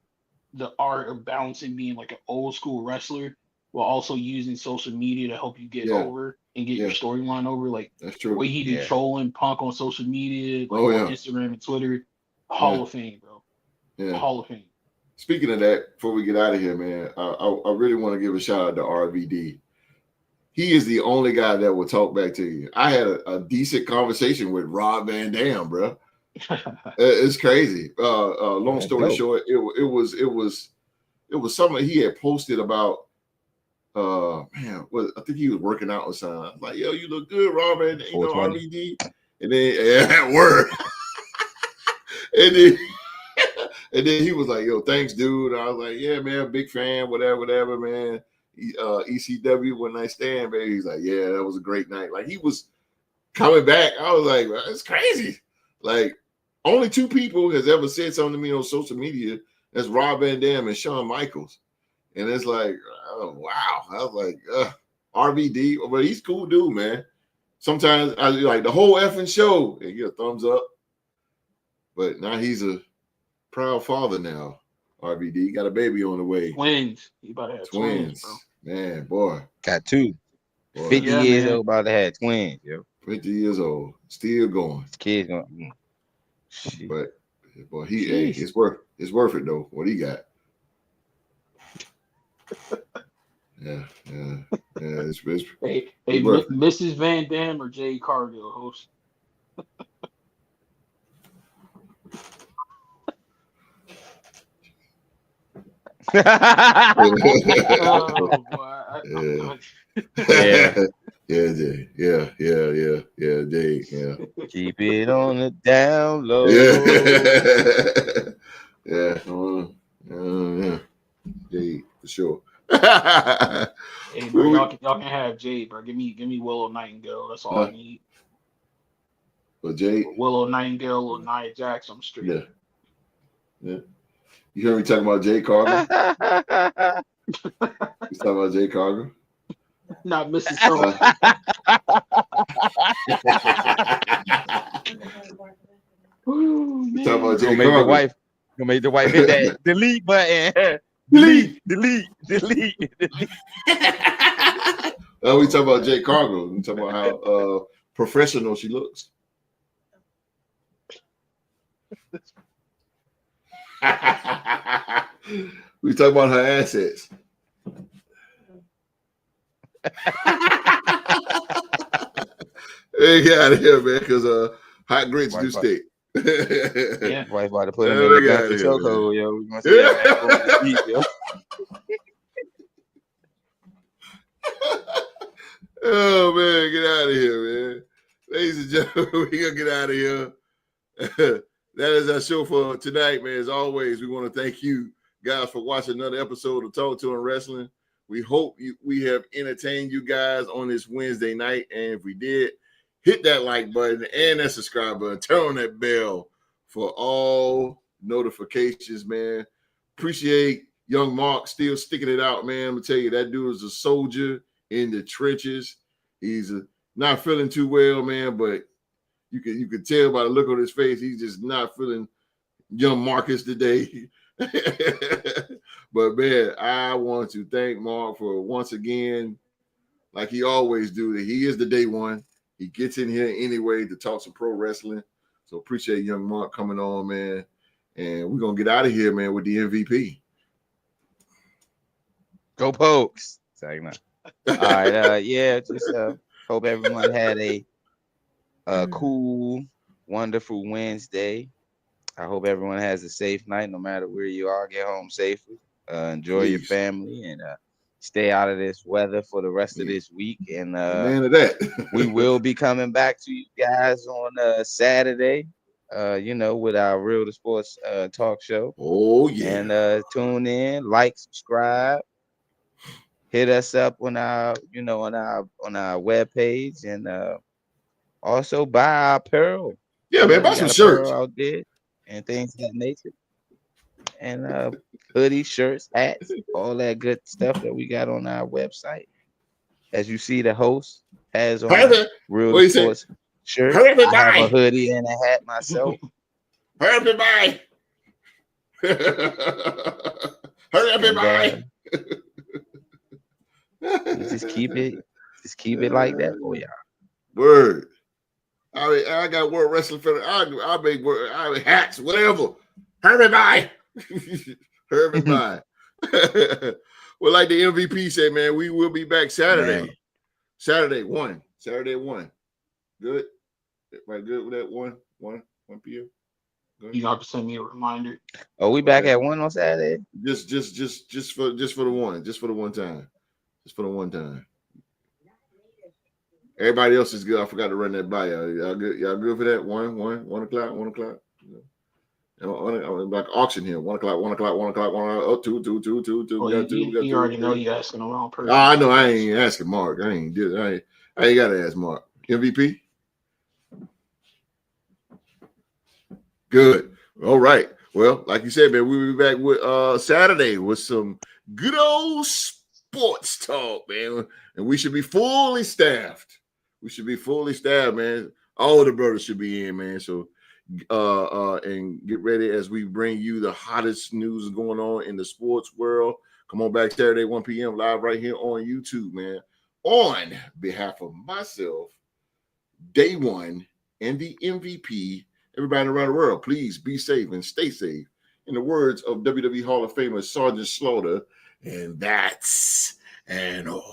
S4: the art of balancing being like an old school wrestler while also using social media to help you get over and get your storyline over. Like
S1: that's true.
S4: The way he did trolling Punk on social media, like on Instagram and Twitter. Hall of Fame, bro. Yeah. Hall of Fame.
S1: Speaking of that, before we get out of here, man, I really want to give a shout out to RVD. he is the only guy that will talk back to you. I had a decent conversation with Rob Van Dam, bro. It's crazy. Long story short, it was something he had posted about. Man, I think he was working out or something. I was like, yo, you look good, Rob, and you know, RVD. And then word. and then he was like, yo, thanks, dude. And I was like, yeah, man, big fan, whatever, man. ECW one night stand, baby. He's like, yeah, that was a great night. Like, he was coming back. I was like, it's crazy. Like, only two people has ever said something to me on social media. That's Rob Van Dam and Shawn Michaels. And it's like, oh, wow. I was like, RVD. But he's a cool dude, man. Sometimes I like the whole effing show and get a thumbs up. But now he's a proud father now. RVD got a baby on the way.
S4: Twins. He about to have twins, bro.
S1: Man, boy.
S3: Got two.
S1: Boy.
S3: 50 years old, about to have twins, yo.
S1: 50 years old. Still going.
S3: His kids going.
S1: But boy, it's worth it though, what he got. Yeah. It's
S4: hey, Mrs. Van Dam or Jay Cargill, host.
S1: Yeah, Jay. Yeah.
S3: Keep it on the down low.
S1: Yeah. Jay, for sure.
S4: Hey, bro, y'all can have Jay, bro. Give me Willow Nightingale. That's all I need.
S1: Well, Jay,
S4: Willow Nightingale, Little Nia Jax, I'm straight.
S1: Yeah. You hear me talking about Jay Cargill? You talking about Jay Cargill?
S4: Not Mrs. Tony.
S1: You talking about Jay Cargill?
S3: Gonna make the wife hit that delete button. Delete.
S1: Oh, we talking about Jay Cargill. We talking about how professional she looks. We talking about her assets. Hey, get out of here, man, because hot grits do stick.
S3: Yeah, wife about to put him in the back of the chokehold, yo. We gonna see that beat, yo.
S1: Oh man, get out of here, man. Ladies and gentlemen, we gonna get out of here. That is our show for tonight, man. As always, we want to thank you guys for watching another episode of Talk to and Wrestling. We hope we have entertained you guys on this Wednesday night. And if we did, hit that like button and that subscribe button. Turn on that bell for all notifications, man. Appreciate young Mark still sticking it out, man. I'm going to tell you, that dude is a soldier in the trenches. He's not feeling too well, man, but you can tell by the look on his face, he's just not feeling young Marcus today. But man, I want to thank Mark for once again, like he always do, that he is the day one. He gets in here anyway to talk some pro wrestling. So appreciate young Mark coming on, man. And we're gonna get out of here, man, with the MVP.
S3: Go Pokes. All right, just hope everyone had a cool, wonderful Wednesday. I hope everyone has a safe night, no matter where you are. Get home safely. Enjoy your family and stay out of this weather for the rest of this week. And
S1: man of that.
S3: We will be coming back to you guys on Saturday, with our Real to Sports talk show.
S1: Oh yeah.
S3: And tune in, like, subscribe, hit us up on our, on our webpage, and also buy our apparel.
S1: Yeah, man, buy some shirts
S3: out there and things of that nature. And hoodies, shirts, hats, all that good stuff that we got on our website. As you see, the host has on a Real Sports shirt. I have a hoodie and a hat myself.
S1: Hurry up and buy. Hurry up and buy.
S3: Just keep it like that for y'all.
S1: Word. I got World Wrestling Federation. I make hats, whatever. Hurry by. Hurry by. Well, like the MVP said, man, we will be back Saturday. Saturday 1. Good. Everybody good with that 1 p.m. Good.
S4: You got to send me a reminder.
S3: Oh, we back at 1 on Saturday?
S1: Just for the one. Just for the one time. Just for the one time. Everybody else is good. I forgot to run that by y'all. Y'all good? Y'all good for that? 1 o'clock? Like auction here. 1 o'clock, 1 o'clock, 1 o'clock, 1 o'clock. Oh, two.
S4: Well,
S1: We got two.
S4: you already know you're asking the wrong person.
S1: I know. I ain't asking Mark. I ain't gotta ask Mark. MVP. Good. All right. Well, like you said, man, we'll be back with Saturday with some good old sports talk, man. And we should be fully staffed. Man. All the brothers should be in, man. So and get ready as we bring you the hottest news going on in the sports world. Come on back Saturday, 1 p.m. live right here on YouTube, man. On behalf of myself, Day One, and the MVP, everybody around the world, please be safe and stay safe. In the words of WWE Hall of Famer Sergeant Slaughter, and that's an order.